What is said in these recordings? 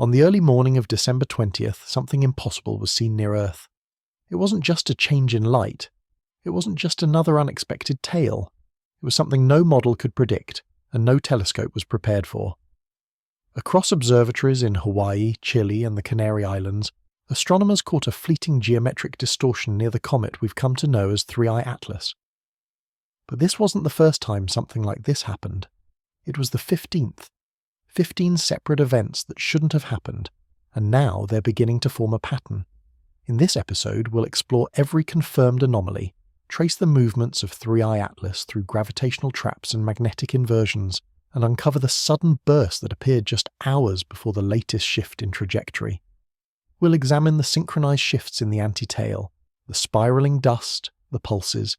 On the early morning of December 20th, something impossible was seen near Earth. It wasn't just a change in light. It wasn't just another unexpected tail. It was something no model could predict, and no telescope was prepared for. Across observatories in Hawaii, Chile, and the Canary Islands, astronomers caught a fleeting geometric distortion near the comet we've come to know as 3I Atlas. But this wasn't the first time something like this happened. It was the 15th. 15 separate events that shouldn't have happened, and now they're beginning to form a pattern. In this episode, we'll explore every confirmed anomaly, trace the movements of 3I Atlas through gravitational traps and magnetic inversions, and uncover the sudden burst that appeared just hours before the latest shift in trajectory. We'll examine the synchronized shifts in the anti-tail, the spiraling dust, the pulses,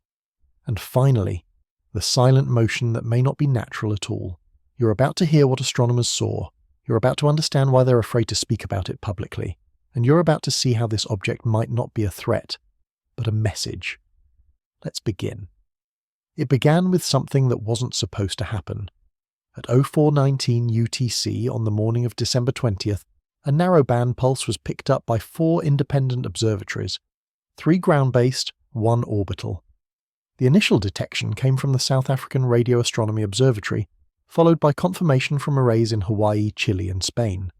and finally, the silent motion that may not be natural at all. You're about to hear what astronomers saw, you're about to understand why they're afraid to speak about it publicly, and you're about to see how this object might not be a threat, but a message. Let's begin. It began with something that wasn't supposed to happen. At 0419 UTC on the morning of December 20th, a narrowband pulse was picked up by 4 independent observatories, 3 ground-based, 1 orbital. The initial detection came from the South African Radio Astronomy Observatory, followed by confirmation from arrays in Hawaii, Chile, and Spain.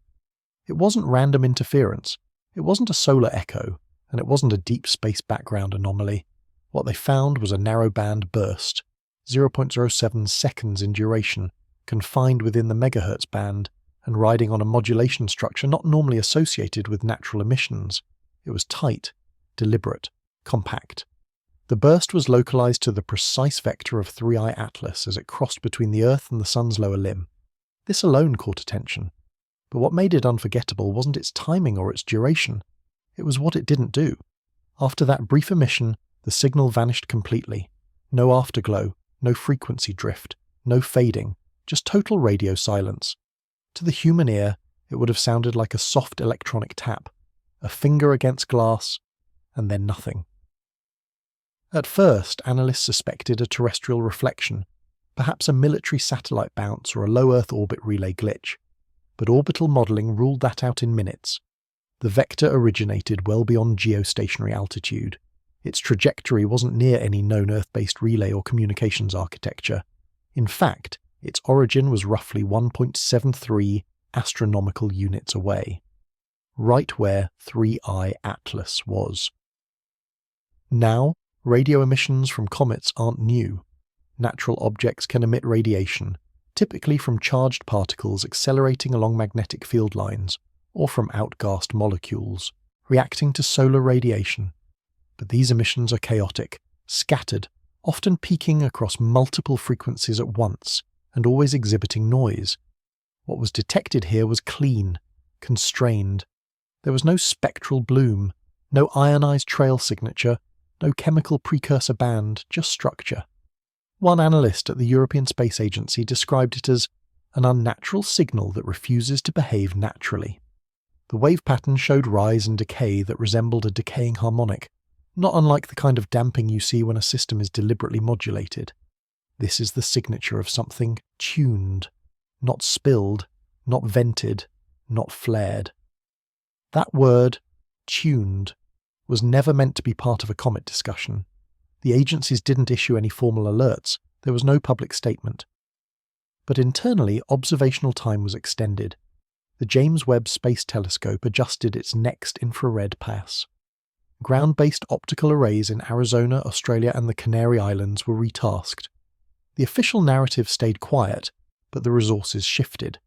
It wasn't random interference, it wasn't a solar echo, and it wasn't a deep space background anomaly. What they found was a narrowband burst, 0.07 seconds in duration, confined within the megahertz band, and riding on a modulation structure not normally associated with natural emissions. It was tight, deliberate, compact. The burst was localized to the precise vector of 3I Atlas as it crossed between the Earth and the Sun's lower limb. This alone caught attention. But what made it unforgettable wasn't its timing or its duration. It was what it didn't do. After that brief emission, the signal vanished completely. No afterglow, no frequency drift, no fading, just total radio silence. To the human ear, it would have sounded like a soft electronic tap, a finger against glass, and then nothing. At first, analysts suspected a terrestrial reflection, perhaps a military satellite bounce or a low Earth orbit relay glitch. But orbital modelling ruled that out in minutes. The vector originated well beyond geostationary altitude. Its trajectory wasn't near any known Earth-based relay or communications architecture. In fact, its origin was roughly 1.73 astronomical units away, right where 3I Atlas was. Now, radio emissions from comets aren't new. Natural objects can emit radiation, typically from charged particles accelerating along magnetic field lines, or from outgassed molecules, reacting to solar radiation. But these emissions are chaotic, scattered, often peaking across multiple frequencies at once, and always exhibiting noise. What was detected here was clean, constrained. There was no spectral bloom, no ionized trail signature, no chemical precursor band, just structure. One analyst at the European Space Agency described it as an unnatural signal that refuses to behave naturally. The wave pattern showed rise and decay that resembled a decaying harmonic, not unlike the kind of damping you see when a system is deliberately modulated. This is the signature of something tuned, not spilled, not vented, not flared. That word, tuned, was never meant to be part of a comet discussion. The agencies didn't issue any formal alerts, there was no public statement. But internally, observational time was extended. The James Webb Space Telescope adjusted its next infrared pass. Ground-based optical arrays in Arizona, Australia, and the Canary Islands were retasked. The official narrative stayed quiet, but the resources shifted,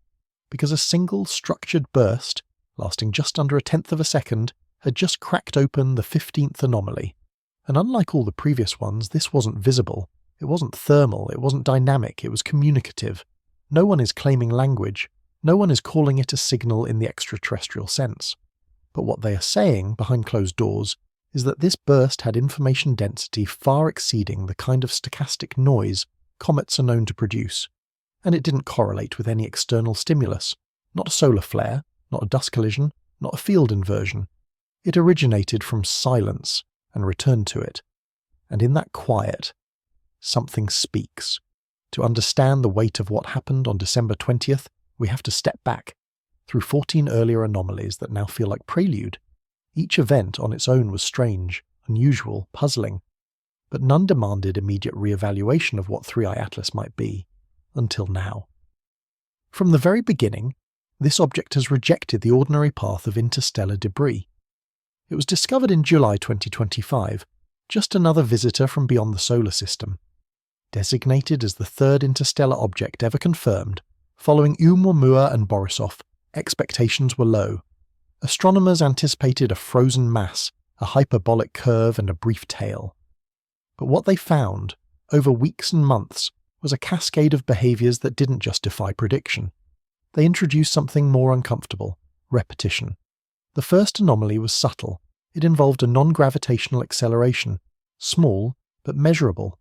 because a single structured burst, lasting just under 1/10 of a second, had just cracked open the 15th Anomaly. And unlike all the previous ones, this wasn't visible, it wasn't thermal, it wasn't dynamic, it was communicative. No one is claiming language, no one is calling it a signal in the extraterrestrial sense. But what they are saying, behind closed doors, is that this burst had information density far exceeding the kind of stochastic noise comets are known to produce, and it didn't correlate with any external stimulus, not a solar flare, not a dust collision, not a field inversion. It originated from silence and returned to it, and in that quiet, something speaks. To understand the weight of what happened on December 20th, we have to step back, through 14 earlier anomalies that now feel like prelude. Each event on its own was strange, unusual, puzzling, but none demanded immediate re-evaluation of what 3i Atlas might be, until now. From the very beginning, this object has rejected the ordinary path of interstellar debris. It was discovered in July 2025, just another visitor from beyond the solar system. Designated as the third interstellar object ever confirmed, following Oumuamua and Borisov, expectations were low. Astronomers anticipated a frozen mass, a hyperbolic curve, and a brief tail. But what they found, over weeks and months, was a cascade of behaviours that didn't just defy prediction. They introduced something more uncomfortable: repetition. The first anomaly was subtle. It involved a non-gravitational acceleration, small but measurable.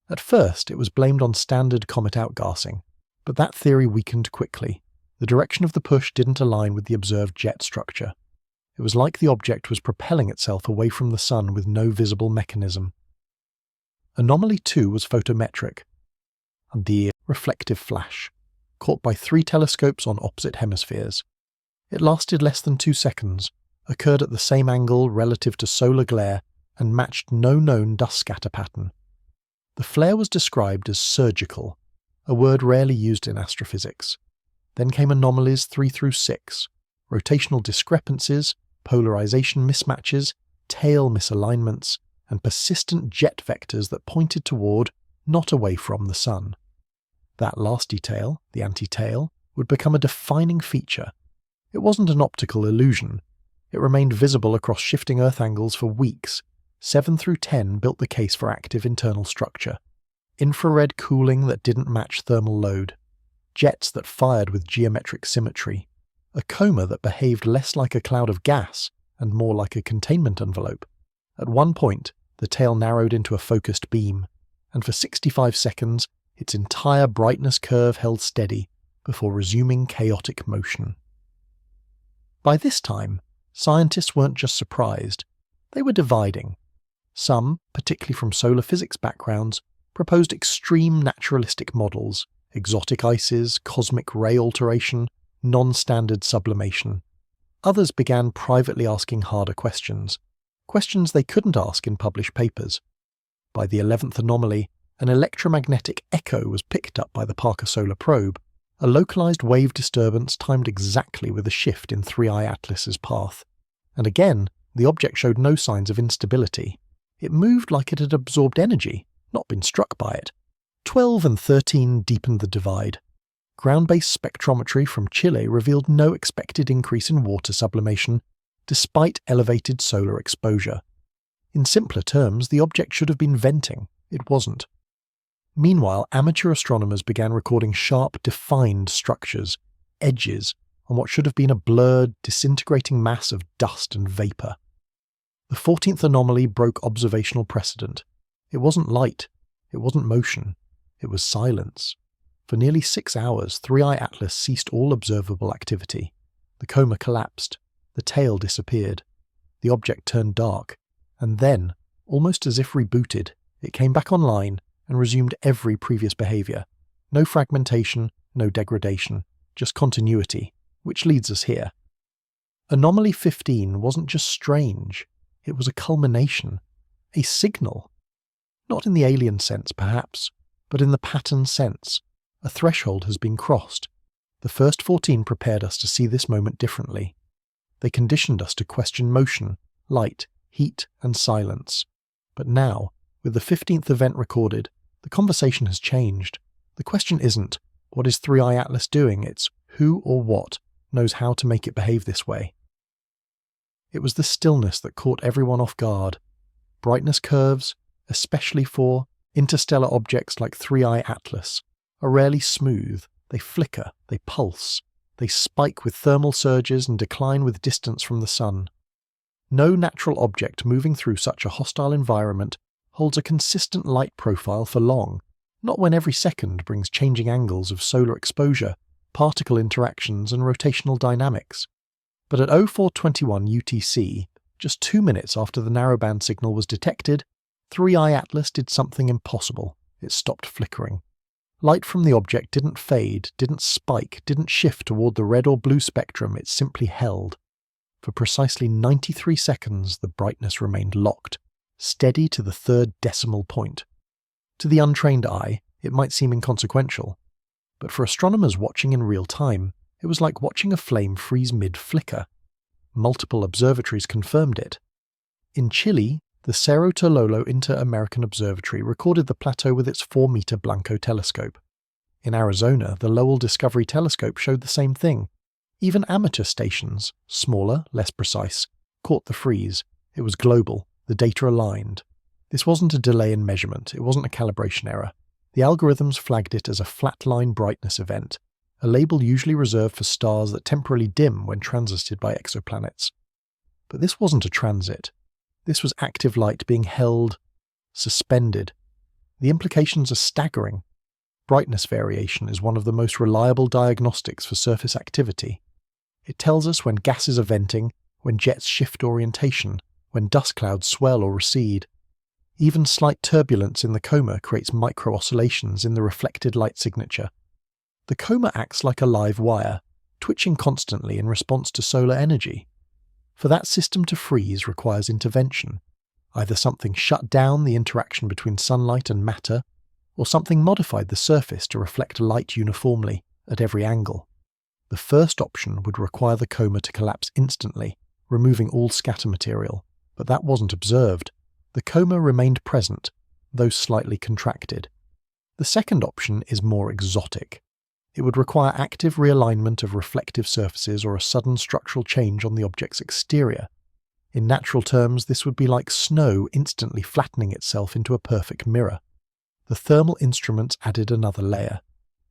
At first, it was blamed on standard comet outgassing, but that theory weakened quickly. The direction of the push didn't align with the observed jet structure. It was like the object was propelling itself away from the Sun with no visible mechanism. Anomaly 2 was photometric, the reflective flash, caught by 3 telescopes on opposite hemispheres. It lasted less than 2 seconds, occurred at the same angle relative to solar glare, and matched no known dust scatter pattern. The flare was described as surgical, a word rarely used in astrophysics. Then came anomalies 3 through 6, rotational discrepancies, polarization mismatches, tail misalignments, and persistent jet vectors that pointed toward, not away from, the Sun. That last detail, the anti-tail, would become a defining feature. It wasn't an optical illusion. It remained visible across shifting Earth angles for weeks. 7 through 10 built the case for active internal structure. Infrared cooling that didn't match thermal load. Jets that fired with geometric symmetry. A coma that behaved less like a cloud of gas and more like a containment envelope. At one point, the tail narrowed into a focused beam, and for 65 seconds, its entire brightness curve held steady before resuming chaotic motion. By this time, scientists weren't just surprised, they were dividing. Some, particularly from solar physics backgrounds, proposed extreme naturalistic models, exotic ices, cosmic ray alteration, non-standard sublimation. Others began privately asking harder questions they couldn't ask in published papers. By the 11th anomaly, an electromagnetic echo was picked up by the Parker Solar Probe, a localized wave disturbance timed exactly with a shift in 3i Atlas's path. And again, the object showed no signs of instability. It moved like it had absorbed energy, not been struck by it. 12 and 13 deepened the divide. Ground-based spectrometry from Chile revealed no expected increase in water sublimation, despite elevated solar exposure. In simpler terms, the object should have been venting. It wasn't. Meanwhile, amateur astronomers began recording sharp, defined structures, edges, on what should have been a blurred, disintegrating mass of dust and vapour. The 14th anomaly broke observational precedent. It wasn't light. It wasn't motion. It was silence. For nearly 6 hours, 3i Atlas ceased all observable activity. The coma collapsed. The tail disappeared. The object turned dark. And then, almost as if rebooted, it came back online and resumed every previous behaviour. No fragmentation, no degradation, just continuity, which leads us here. Anomaly 15 wasn't just strange, it was a culmination, a signal. Not in the alien sense, perhaps, but in the pattern sense. A threshold has been crossed. The first 14 prepared us to see this moment differently. They conditioned us to question motion, light, heat, and silence. But now, with the 15th event recorded, the conversation has changed. The question isn't, what is 3i Atlas doing? It's who or what knows how to make it behave this way. It was the stillness that caught everyone off guard. Brightness curves, especially for interstellar objects like 3i Atlas, are rarely smooth. They flicker, they pulse, they spike with thermal surges and decline with distance from the Sun. No natural object moving through such a hostile environment holds a consistent light profile for long, not when every second brings changing angles of solar exposure, particle interactions and rotational dynamics. But at 0421 UTC, just 2 minutes after the narrowband signal was detected, 3i Atlas did something impossible. It stopped flickering. Light from the object didn't fade, didn't spike, didn't shift toward the red or blue spectrum, it simply held. For precisely 93 seconds, the brightness remained locked, steady to the third decimal point. To the untrained eye, it might seem inconsequential, but for astronomers watching in real time, it was like watching a flame freeze mid-flicker. Multiple observatories confirmed it. In Chile, the Cerro Tololo Inter-American Observatory recorded the plateau with its 4-meter Blanco telescope. In Arizona, the Lowell Discovery Telescope showed the same thing. Even amateur stations, smaller, less precise, caught the freeze. It was global, the data aligned. This wasn't a delay in measurement, it wasn't a calibration error. The algorithms flagged it as a flatline brightness event, a label usually reserved for stars that temporarily dim when transited by exoplanets. But this wasn't a transit. This was active light being held, suspended. The implications are staggering. Brightness variation is one of the most reliable diagnostics for surface activity. It tells us when gases are venting, when jets shift orientation, when dust clouds swell or recede. Even slight turbulence in the coma creates micro-oscillations in the reflected light signature. The coma acts like a live wire, twitching constantly in response to solar energy. For that system to freeze requires intervention. Either something shut down the interaction between sunlight and matter, or something modified the surface to reflect light uniformly, at every angle. The first option would require the coma to collapse instantly, removing all scatter material, but that wasn't observed. The coma remained present, though slightly contracted. The second option is more exotic. It would require active realignment of reflective surfaces or a sudden structural change on the object's exterior. In natural terms, this would be like snow instantly flattening itself into a perfect mirror. The thermal instruments added another layer.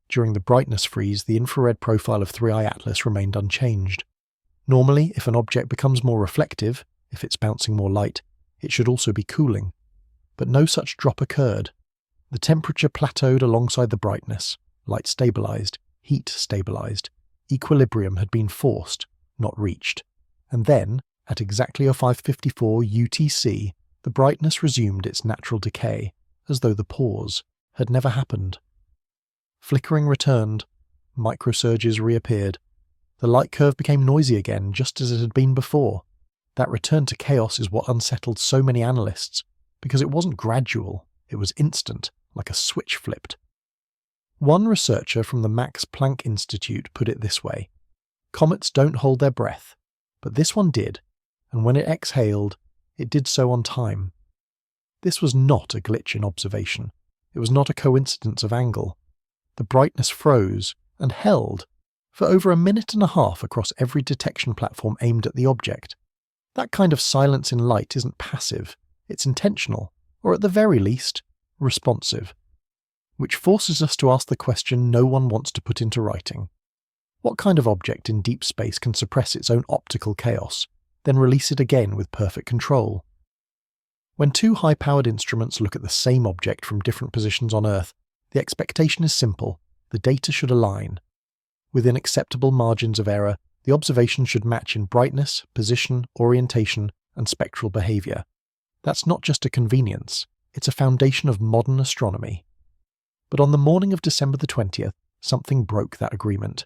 During the brightness freeze, the infrared profile of 3i Atlas remained unchanged. Normally, if an object becomes more reflective, if it's bouncing more light, it should also be cooling. But no such drop occurred. The temperature plateaued alongside the brightness, light stabilized, heat stabilized. Equilibrium had been forced, not reached. And then, at exactly 0554 UTC, the brightness resumed its natural decay, as though the pause had never happened. Flickering returned, microsurges reappeared. The light curve became noisy again, just as it had been before. That return to chaos is what unsettled so many analysts, because it wasn't gradual, it was instant, like a switch flipped. One researcher from the Max Planck Institute put it this way: comets don't hold their breath, but this one did, and when it exhaled, it did so on time. This was not a glitch in observation. It was not a coincidence of angle. The brightness froze, and held, for over a minute and a half across every detection platform aimed at the object. That kind of silence in light isn't passive, it's intentional, or at the very least, responsive. Which forces us to ask the question no one wants to put into writing. What kind of object in deep space can suppress its own optical chaos, then release it again with perfect control? When two high-powered instruments look at the same object from different positions on Earth, the expectation is simple: the data should align. Within acceptable margins of error, the observations should match in brightness, position, orientation, and spectral behavior. That's not just a convenience, it's a foundation of modern astronomy. But on the morning of December the 20th, something broke that agreement.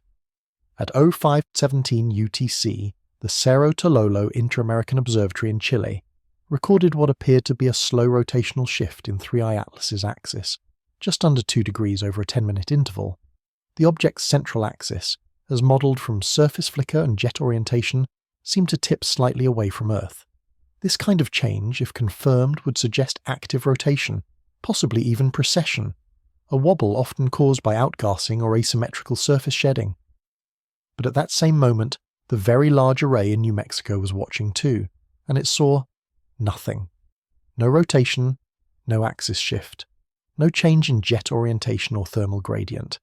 At 0517 UTC, the Cerro Tololo Inter-American Observatory in Chile recorded what appeared to be a slow rotational shift in 3i Atlas's axis, just under 2 degrees over a 10-minute interval. The object's central axis, as modelled from surface flicker and jet orientation, seemed to tip slightly away from Earth. This kind of change, if confirmed, would suggest active rotation, possibly even precession, a wobble often caused by outgassing or asymmetrical surface shedding. But at that same moment, the Very Large Array in New Mexico was watching too, and it saw nothing. No rotation, no axis shift, no change in jet orientation or thermal gradient.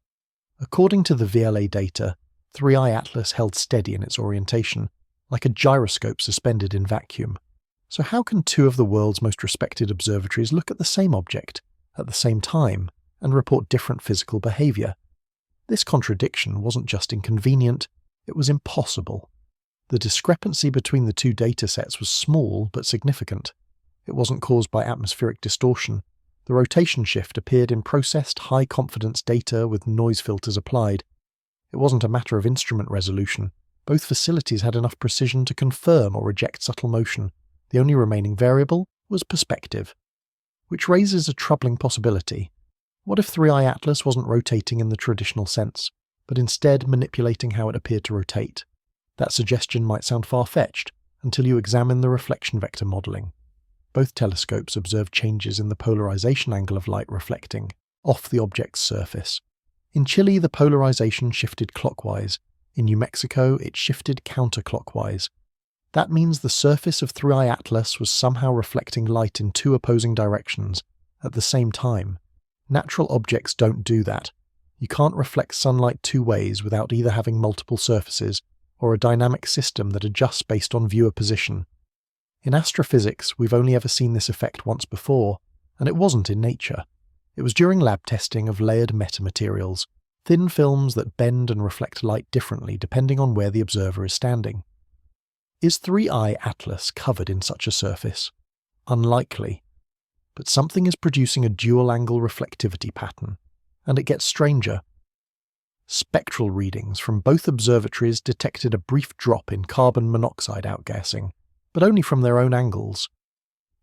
According to the VLA data, 3i Atlas held steady in its orientation, like a gyroscope suspended in vacuum. So how can two of the world's most respected observatories look at the same object, at the same time, and report different physical behavior? This contradiction wasn't just inconvenient, it was impossible. The discrepancy between the two datasets was small but significant. It wasn't caused by atmospheric distortion. The rotation shift appeared in processed, high-confidence data with noise filters applied. It wasn't a matter of instrument resolution. Both facilities had enough precision to confirm or reject subtle motion. The only remaining variable was perspective. Which raises a troubling possibility. What if 3i Atlas wasn't rotating in the traditional sense, but instead manipulating how it appeared to rotate? That suggestion might sound far-fetched until you examine the reflection vector modelling. Both telescopes observed changes in the polarization angle of light reflecting off the object's surface. In Chile, the polarization shifted clockwise. In New Mexico, it shifted counterclockwise. That means the surface of 3i Atlas was somehow reflecting light in two opposing directions at the same time. Natural objects don't do that. You can't reflect sunlight two ways without either having multiple surfaces or a dynamic system that adjusts based on viewer position. In astrophysics, we've only ever seen this effect once before, and it wasn't in nature. It was during lab testing of layered metamaterials, thin films that bend and reflect light differently depending on where the observer is standing. Is 3i Atlas covered in such a surface? Unlikely. But something is producing a dual-angle reflectivity pattern, and it gets stranger. Spectral readings from both observatories detected a brief drop in carbon monoxide outgassing, but only from their own angles.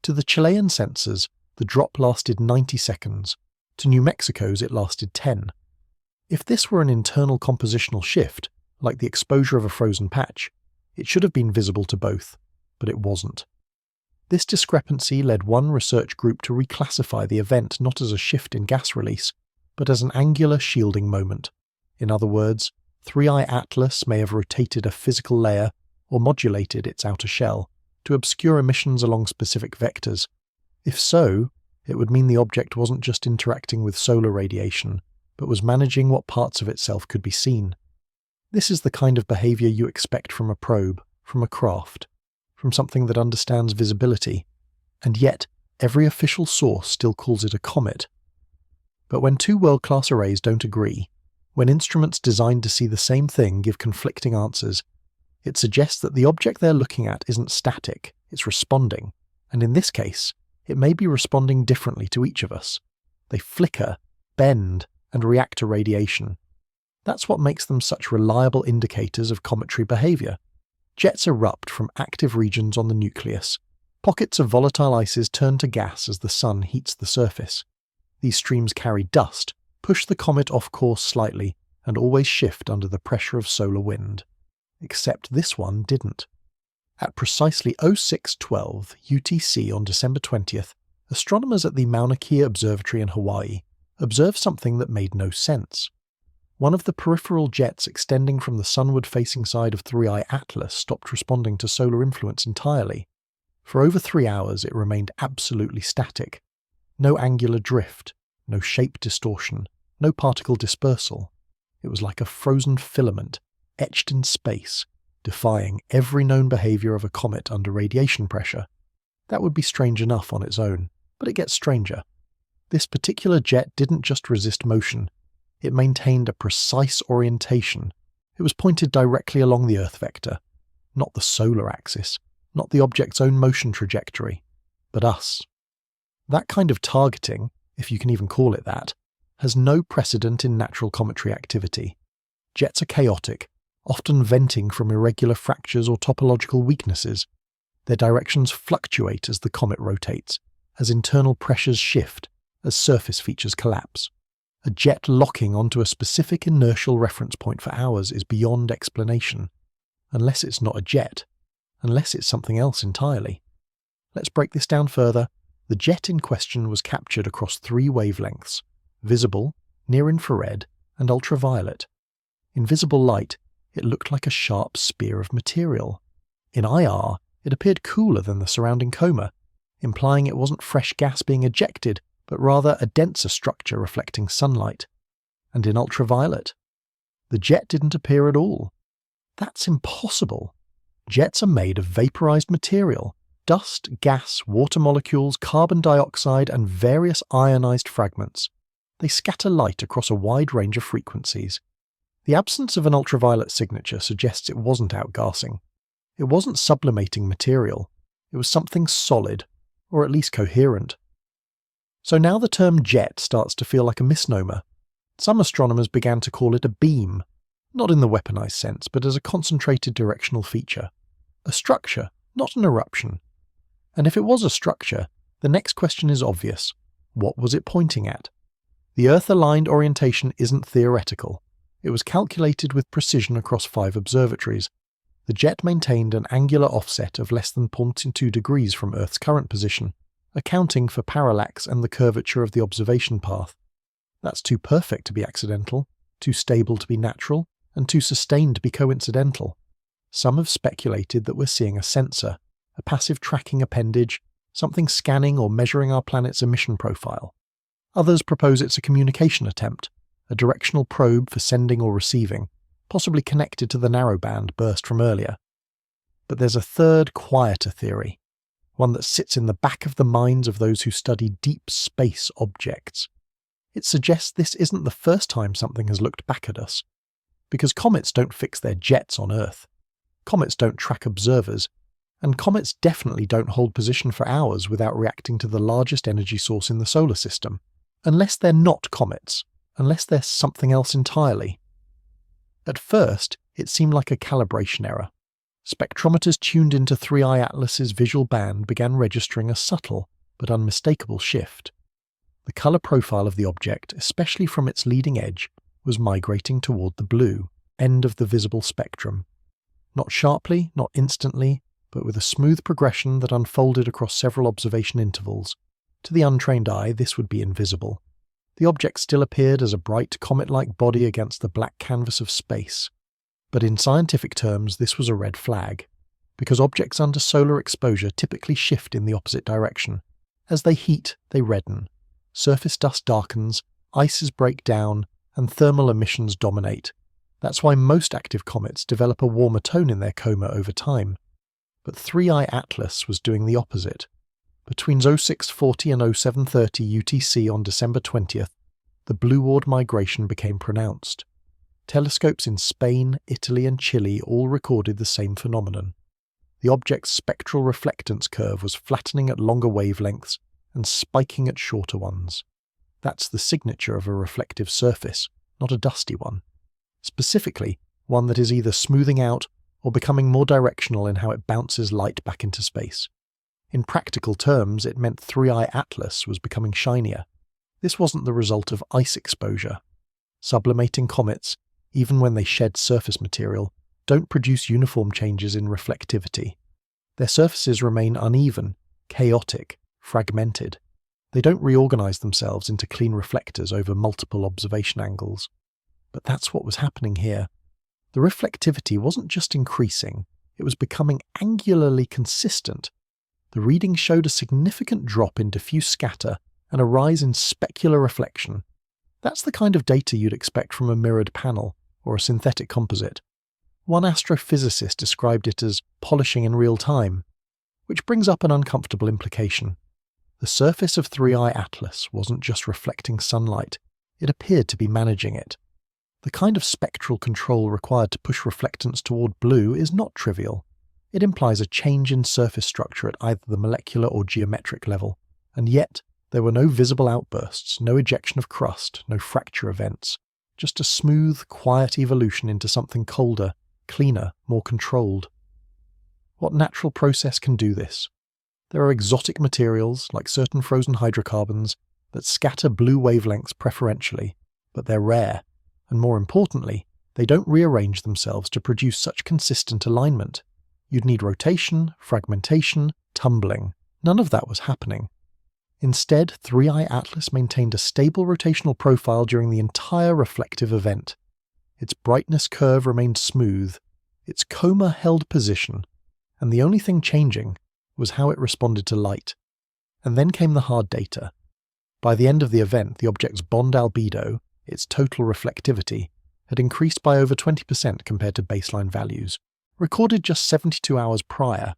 To the Chilean sensors, the drop lasted 90 seconds. To New Mexico's, it lasted 10. If this were an internal compositional shift, like the exposure of a frozen patch, it should have been visible to both, but it wasn't. This discrepancy led one research group to reclassify the event not as a shift in gas release, but as an angular shielding moment. In other words, 3i Atlas may have rotated a physical layer or modulated its outer shell to obscure emissions along specific vectors. If so, it would mean the object wasn't just interacting with solar radiation, but was managing what parts of itself could be seen. This is the kind of behavior you expect from a probe, from a craft, from something that understands visibility, and yet every official source still calls it a comet. But when two world-class arrays don't agree, when instruments designed to see the same thing give conflicting answers, it suggests that the object they're looking at isn't static, it's responding, and in this case, it may be responding differently to each of us. They flicker, bend, and react to radiation. That's what makes them such reliable indicators of cometary behavior. Jets erupt from active regions on the nucleus. Pockets of volatile ices turn to gas as the sun heats the surface. These streams carry dust, push the comet off course slightly, and always shift under the pressure of solar wind. Except this one didn't. At precisely 06:12 UTC on December 20th, astronomers at the Mauna Kea Observatory in Hawaii observed something that made no sense. One of the peripheral jets extending from the sunward-facing side of 3i Atlas stopped responding to solar influence entirely. For over 3 hours it remained absolutely static. No angular drift, no shape distortion, no particle dispersal. It was like a frozen filament, etched in space, defying every known behavior of a comet under radiation pressure. That would be strange enough on its own, but it gets stranger. This particular jet didn't just resist motion, it maintained a precise orientation. It was pointed directly along the Earth vector, not the solar axis, not the object's own motion trajectory, but us. That kind of targeting, if you can even call it that, has no precedent in natural cometary activity. Jets are chaotic, often venting from irregular fractures or topological weaknesses. Their directions fluctuate as the comet rotates, as internal pressures shift, as surface features collapse. A jet locking onto a specific inertial reference point for hours is beyond explanation, unless it's not a jet, unless it's something else entirely. Let's break this down further. The jet in question was captured across 3 wavelengths: visible, near-infrared, and ultraviolet. In visible light, it looked like a sharp spear of material. In IR, it appeared cooler than the surrounding coma, implying it wasn't fresh gas being ejected, but rather a denser structure reflecting sunlight. And in ultraviolet, the jet didn't appear at all. That's impossible. Jets are made of vaporized material: dust, gas, water molecules, carbon dioxide, and various ionized fragments. They scatter light across a wide range of frequencies. The absence of an ultraviolet signature suggests it wasn't outgassing. It wasn't sublimating material. It was something solid, or at least coherent. So now the term jet starts to feel like a misnomer. Some astronomers began to call it a beam, not in the weaponized sense, but as a concentrated directional feature. A structure, not an eruption. And if it was a structure, the next question is obvious. What was it pointing at? The Earth-aligned orientation isn't theoretical. It was calculated with precision across 5 observatories. The jet maintained an angular offset of less than 0.2 degrees from Earth's current position, accounting for parallax and the curvature of the observation path. That's too perfect to be accidental, too stable to be natural, and too sustained to be coincidental. Some have speculated that we're seeing a sensor, a passive tracking appendage, something scanning or measuring our planet's emission profile. Others propose it's a communication attempt, a directional probe for sending or receiving, possibly connected to the narrowband burst from earlier. But there's a third, quieter theory, one that sits in the back of the minds of those who study deep space objects. It suggests this isn't the first time something has looked back at us, because comets don't fix their jets on Earth. Comets don't track observers, and comets definitely don't hold position for hours without reacting to the largest energy source in the solar system. Unless they're not comets, unless they're something else entirely. At first, it seemed like a calibration error. Spectrometers tuned into 3i Atlas's visual band began registering a subtle but unmistakable shift. The colour profile of the object, especially from its leading edge, was migrating toward the blue, end of the visible spectrum. Not sharply, not instantly, but with a smooth progression that unfolded across several observation intervals. To the untrained eye, this would be invisible. The object still appeared as a bright, comet-like body against the black canvas of space. But in scientific terms, this was a red flag, because objects under solar exposure typically shift in the opposite direction. As they heat, they redden. Surface dust darkens, ices break down, and thermal emissions dominate. That's why most active comets develop a warmer tone in their coma over time. But 3i Atlas was doing the opposite. Between 0640 and 0730 UTC on December 20th, the blueward migration became pronounced. Telescopes in Spain, Italy and Chile all recorded the same phenomenon. The object's spectral reflectance curve was flattening at longer wavelengths and spiking at shorter ones. That's the signature of a reflective surface, not a dusty one. Specifically, one that is either smoothing out or becoming more directional in how it bounces light back into space. In practical terms, it meant 3i Atlas was becoming shinier. This wasn't the result of ice exposure. Sublimating comets, even when they shed surface material, don't produce uniform changes in reflectivity. Their surfaces remain uneven, chaotic, fragmented. They don't reorganize themselves into clean reflectors over multiple observation angles. But that's what was happening here. The reflectivity wasn't just increasing, it was becoming angularly consistent. The readings showed a significant drop in diffuse scatter and a rise in specular reflection. That's the kind of data you'd expect from a mirrored panel or a synthetic composite. One astrophysicist described it as polishing in real time, which brings up an uncomfortable implication. The surface of 3i Atlas wasn't just reflecting sunlight, it appeared to be managing it. The kind of spectral control required to push reflectance toward blue is not trivial. It implies a change in surface structure at either the molecular or geometric level, and yet there were no visible outbursts, no ejection of crust, no fracture events, just a smooth, quiet evolution into something colder, cleaner, more controlled. What natural process can do this? There are exotic materials, like certain frozen hydrocarbons, that scatter blue wavelengths preferentially, but they're rare, and more importantly, they don't rearrange themselves to produce such consistent alignment. You'd need rotation, fragmentation, tumbling. None of that was happening. Instead, 3i Atlas maintained a stable rotational profile during the entire reflective event. Its brightness curve remained smooth, its coma held position, and the only thing changing was how it responded to light. And then came the hard data. By the end of the event, the object's Bond albedo, its total reflectivity, had increased by over 20% compared to baseline values, recorded just 72 hours prior.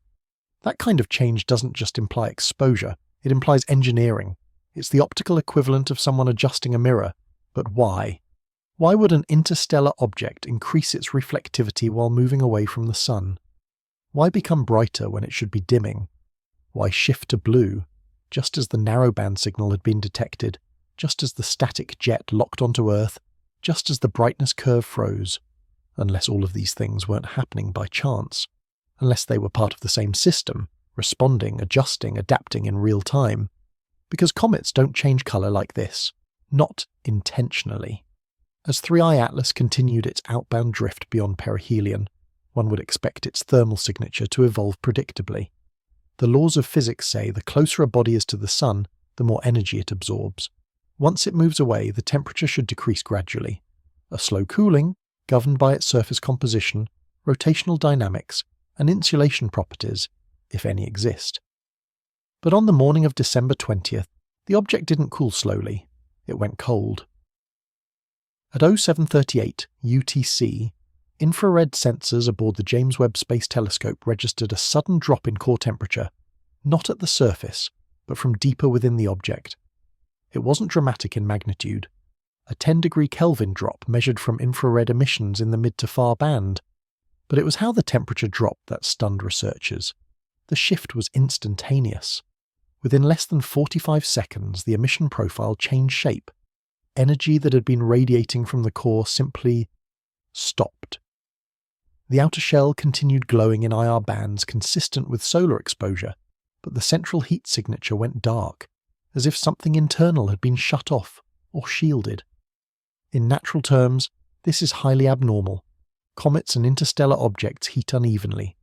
That kind of change doesn't just imply exposure, it implies engineering. It's the optical equivalent of someone adjusting a mirror. But why? Why would an interstellar object increase its reflectivity while moving away from the sun? Why become brighter when it should be dimming? Why shift to blue? just as the narrowband signal had been detected, just as the static jet locked onto Earth, just as the brightness curve froze, unless all of these things weren't happening by chance, unless they were part of the same system, responding, adjusting, adapting in real time. Because comets don't change colour like this, not intentionally. As 3I Atlas continued its outbound drift beyond perihelion, one would expect its thermal signature to evolve predictably. The laws of physics say the closer a body is to the Sun, the more energy it absorbs. Once it moves away, the temperature should decrease gradually. A slow cooling, governed by its surface composition, rotational dynamics, and insulation properties, if any exist. But on the morning of December 20th, the object didn't cool slowly, it went cold. At 0738 UTC, infrared sensors aboard the James Webb Space Telescope registered a sudden drop in core temperature, not at the surface, but from deeper within the object. It wasn't dramatic in magnitude. A 10-degree Kelvin drop measured from infrared emissions in the mid to far band. But it was how the temperature dropped that stunned researchers. The shift was instantaneous. Within less than 45 seconds, the emission profile changed shape. Energy that had been radiating from the core simply stopped. The outer shell continued glowing in IR bands consistent with solar exposure, but the central heat signature went dark, as if something internal had been shut off or shielded. In natural terms, this is highly abnormal. Comets and interstellar objects heat unevenly.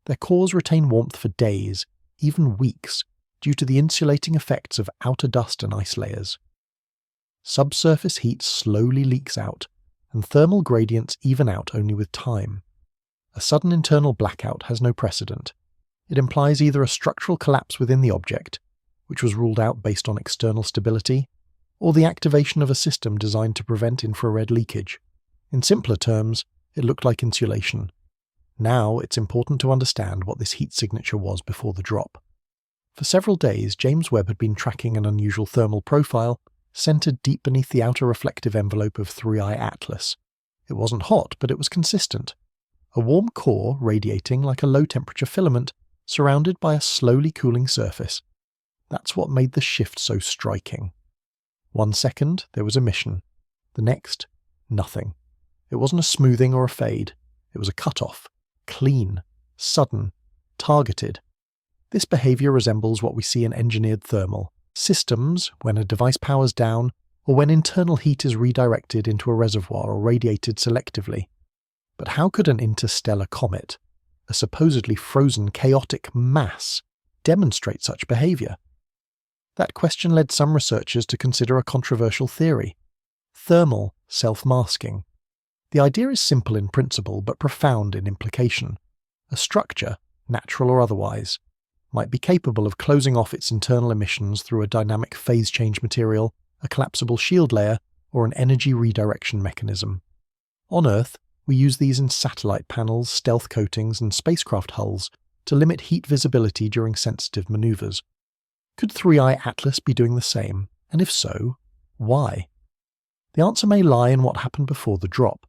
Their cores retain warmth for days, even weeks, due to the insulating effects of outer dust and ice layers. Subsurface heat slowly leaks out, and thermal gradients even out only with time. A sudden internal blackout has no precedent. It implies either a structural collapse within the object, which was ruled out based on external stability, or the activation of a system designed to prevent infrared leakage. In simpler terms, it looked like insulation. Now it's important to understand what this heat signature was before the drop. For several days, James Webb had been tracking an unusual thermal profile centered deep beneath the outer reflective envelope of 3I Atlas. It wasn't hot, but it was consistent. A warm core radiating like a low-temperature filament, surrounded by a slowly cooling surface. That's what made the shift so striking. 1 second, there was emission. The next, nothing. It wasn't a smoothing or a fade. It was a cut-off. Clean. Sudden. Targeted. This behavior resembles what we see in engineered thermal systems when a device powers down or when internal heat is redirected into a reservoir or radiated selectively. But how could an interstellar comet, a supposedly frozen chaotic mass, demonstrate such behavior? That question led some researchers to consider a controversial theory: thermal self-masking. The idea is simple in principle but profound in implication. A structure, natural or otherwise, might be capable of closing off its internal emissions through a dynamic phase change material, a collapsible shield layer, or an energy redirection mechanism. On Earth, we use these in satellite panels, stealth coatings, and spacecraft hulls to limit heat visibility during sensitive maneuvers. Could 3I Atlas be doing the same? And if so, why? The answer may lie in what happened before the drop.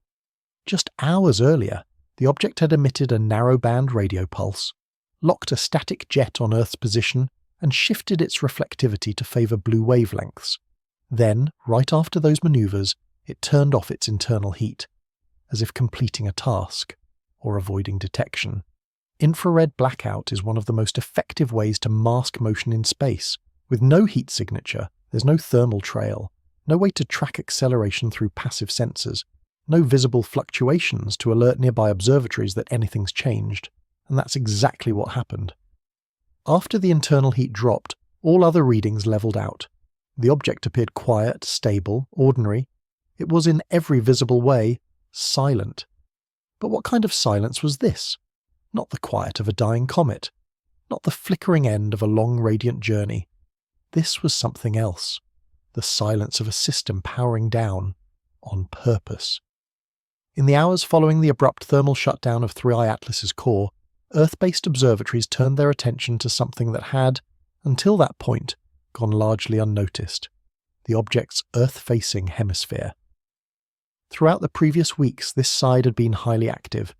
Just hours earlier, the object had emitted a narrow-band radio pulse, locked a static jet on Earth's position, and shifted its reflectivity to favour blue wavelengths. Then, right after those manoeuvres, it turned off its internal heat, as if completing a task, or avoiding detection. Infrared blackout is one of the most effective ways to mask motion in space. With no heat signature, there's no thermal trail, no way to track acceleration through passive sensors, no visible fluctuations to alert nearby observatories that anything's changed. And that's exactly what happened. After the internal heat dropped, all other readings leveled out. The object appeared quiet, stable, ordinary. It was in every visible way silent. But what kind of silence was this? Not the quiet of a dying comet. Not the flickering end of a long radiant journey. This was something else. The silence of a system powering down, on purpose. In the hours following the abrupt thermal shutdown of 3I Atlas's core, Earth-based observatories turned their attention to something that had, until that point, gone largely unnoticed: the object's Earth-facing hemisphere. Throughout the previous weeks, this side had been highly active.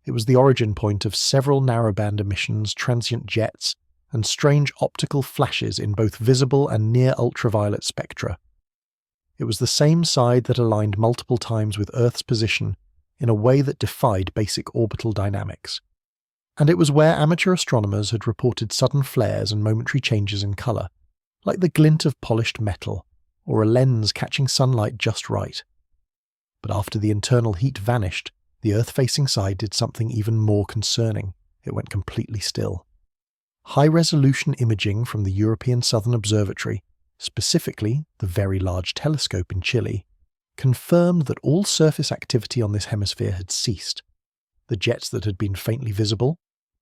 It was the origin point of several narrowband emissions, transient jets, and strange optical flashes in both visible and near-ultraviolet spectra. It was the same side that aligned multiple times with Earth's position in a way that defied basic orbital dynamics. And it was where amateur astronomers had reported sudden flares and momentary changes in colour, like the glint of polished metal, or a lens catching sunlight just right. But after the internal heat vanished, the Earth-facing side did something even more concerning. It went completely still. High-resolution imaging from the European Southern Observatory, specifically the Very Large Telescope in Chile, confirmed that all surface activity on this hemisphere had ceased. The jets that had been faintly visible,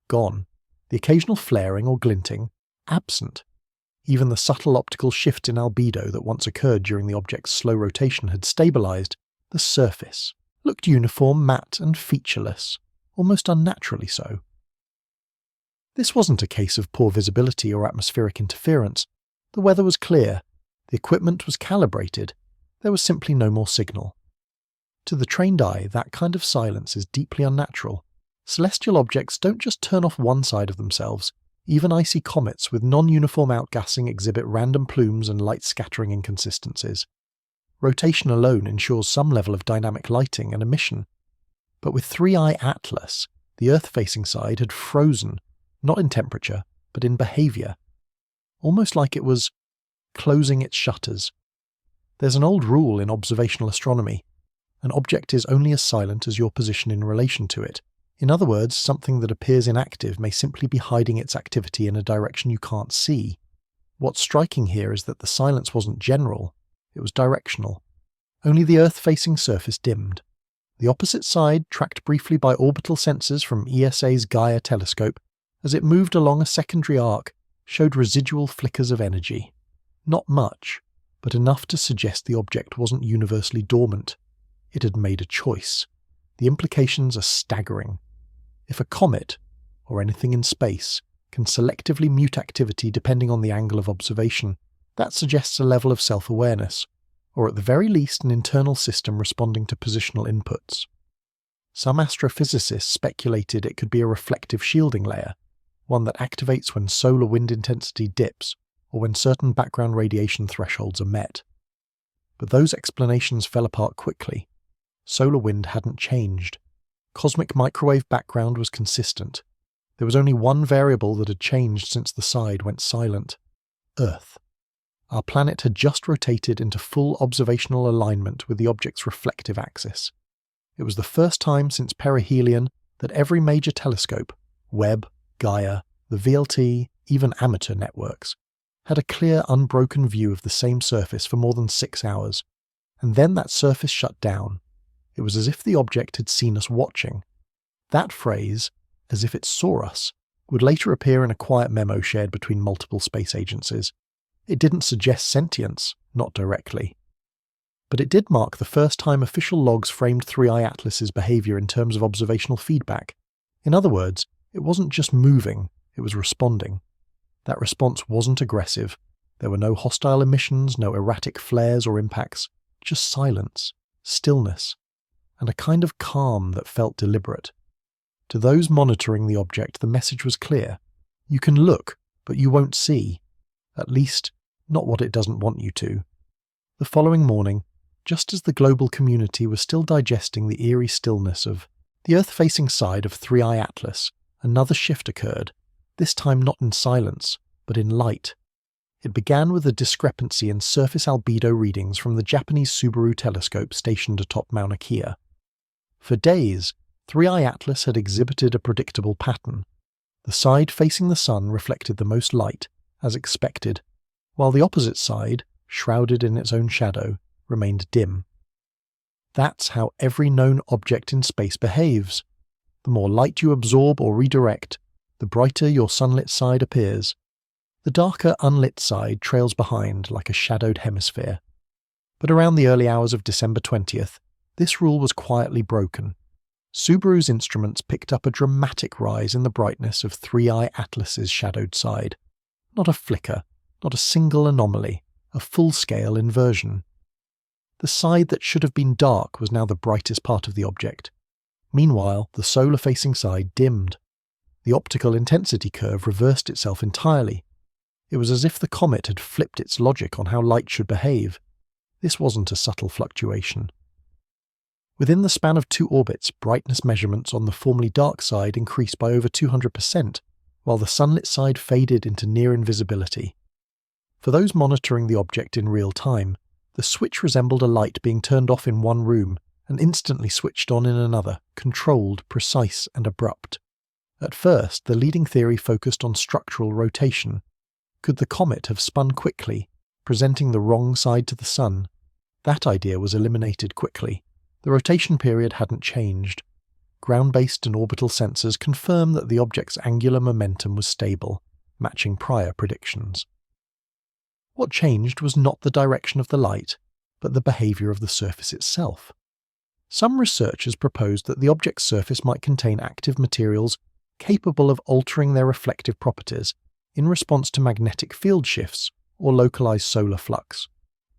gone. The occasional flaring or glinting, absent. Even the subtle optical shift in albedo that once occurred during the object's slow rotation had stabilized. The surface looked uniform, matte and featureless, almost unnaturally so. This wasn't a case of poor visibility or atmospheric interference. The weather was clear, the equipment was calibrated, there was simply no more signal. To the trained eye, that kind of silence is deeply unnatural. Celestial objects don't just turn off one side of themselves. Even icy comets with non-uniform outgassing exhibit random plumes and light-scattering inconsistencies. Rotation alone ensures some level of dynamic lighting and emission. But with 3i Atlas, the Earth-facing side had frozen, not in temperature, but in behaviour. Almost like it was closing its shutters. There's an old rule in observational astronomy. An object is only as silent as your position in relation to it. In other words, something that appears inactive may simply be hiding its activity in a direction you can't see. What's striking here is that the silence wasn't general, it was directional. Only the Earth-facing surface dimmed. The opposite side, tracked briefly by orbital sensors from ESA's Gaia telescope, as it moved along a secondary arc, showed residual flickers of energy. Not much, but enough to suggest the object wasn't universally dormant. It had made a choice. The implications are staggering. If a comet, or anything in space, can selectively mute activity depending on the angle of observation, that suggests a level of self-awareness, or at the very least an internal system responding to positional inputs. Some astrophysicists speculated it could be a reflective shielding layer, one that activates when solar wind intensity dips or when certain background radiation thresholds are met. But those explanations fell apart quickly. Solar wind hadn't changed. Cosmic microwave background was consistent. There was only one variable that had changed since the side went silent: Earth. Our planet had just rotated into full observational alignment with the object's reflective axis. It was the first time since perihelion that every major telescope, Webb, Gaia, the VLT, even amateur networks, had a clear, unbroken view of the same surface for more than 6 hours, and then that surface shut down. It was as if the object had seen us watching. That phrase, as if it saw us, would later appear in a quiet memo shared between multiple space agencies. It didn't suggest sentience, not directly. But it did mark the first time official logs framed 3i Atlas's behaviour in terms of observational feedback. In other words, it wasn't just moving, it was responding. That response wasn't aggressive. There were no hostile emissions, no erratic flares or impacts, just silence, stillness, and a kind of calm that felt deliberate. To those monitoring the object, the message was clear. You can look, but you won't see. At least, not what it doesn't want you to. The following morning, just as the global community was still digesting the eerie stillness of the Earth-facing side of 3i Atlas, another shift occurred, this time not in silence, but in light. It began with a discrepancy in surface albedo readings from the Japanese Subaru telescope stationed atop Mauna Kea. For days, 3i Atlas had exhibited a predictable pattern. The side facing the sun reflected the most light, as expected, while the opposite side, shrouded in its own shadow, remained dim. That's how every known object in space behaves. The more light you absorb or redirect, the brighter your sunlit side appears. The darker unlit side trails behind like a shadowed hemisphere. But around the early hours of December 20th, this rule was quietly broken. Subaru's instruments picked up a dramatic rise in the brightness of 3i Atlas's shadowed side. Not a flicker, not a single anomaly, a full-scale inversion. The side that should have been dark was now the brightest part of the object. Meanwhile, the solar-facing side dimmed. The optical intensity curve reversed itself entirely. It was as if the comet had flipped its logic on how light should behave. This wasn't a subtle fluctuation. Within the span of 2 orbits, brightness measurements on the formerly dark side increased by over 200%, while the sunlit side faded into near invisibility. For those monitoring the object in real time, the switch resembled a light being turned off in one room and instantly switched on in another, controlled, precise, and abrupt. At first, the leading theory focused on structural rotation. Could the comet have spun quickly, presenting the wrong side to the sun? That idea was eliminated quickly. The rotation period hadn't changed. Ground-based and orbital sensors confirmed that the object's angular momentum was stable, matching prior predictions. What changed was not the direction of the light, but the behavior of the surface itself. Some researchers proposed that the object's surface might contain active materials capable of altering their reflective properties in response to magnetic field shifts or localized solar flux.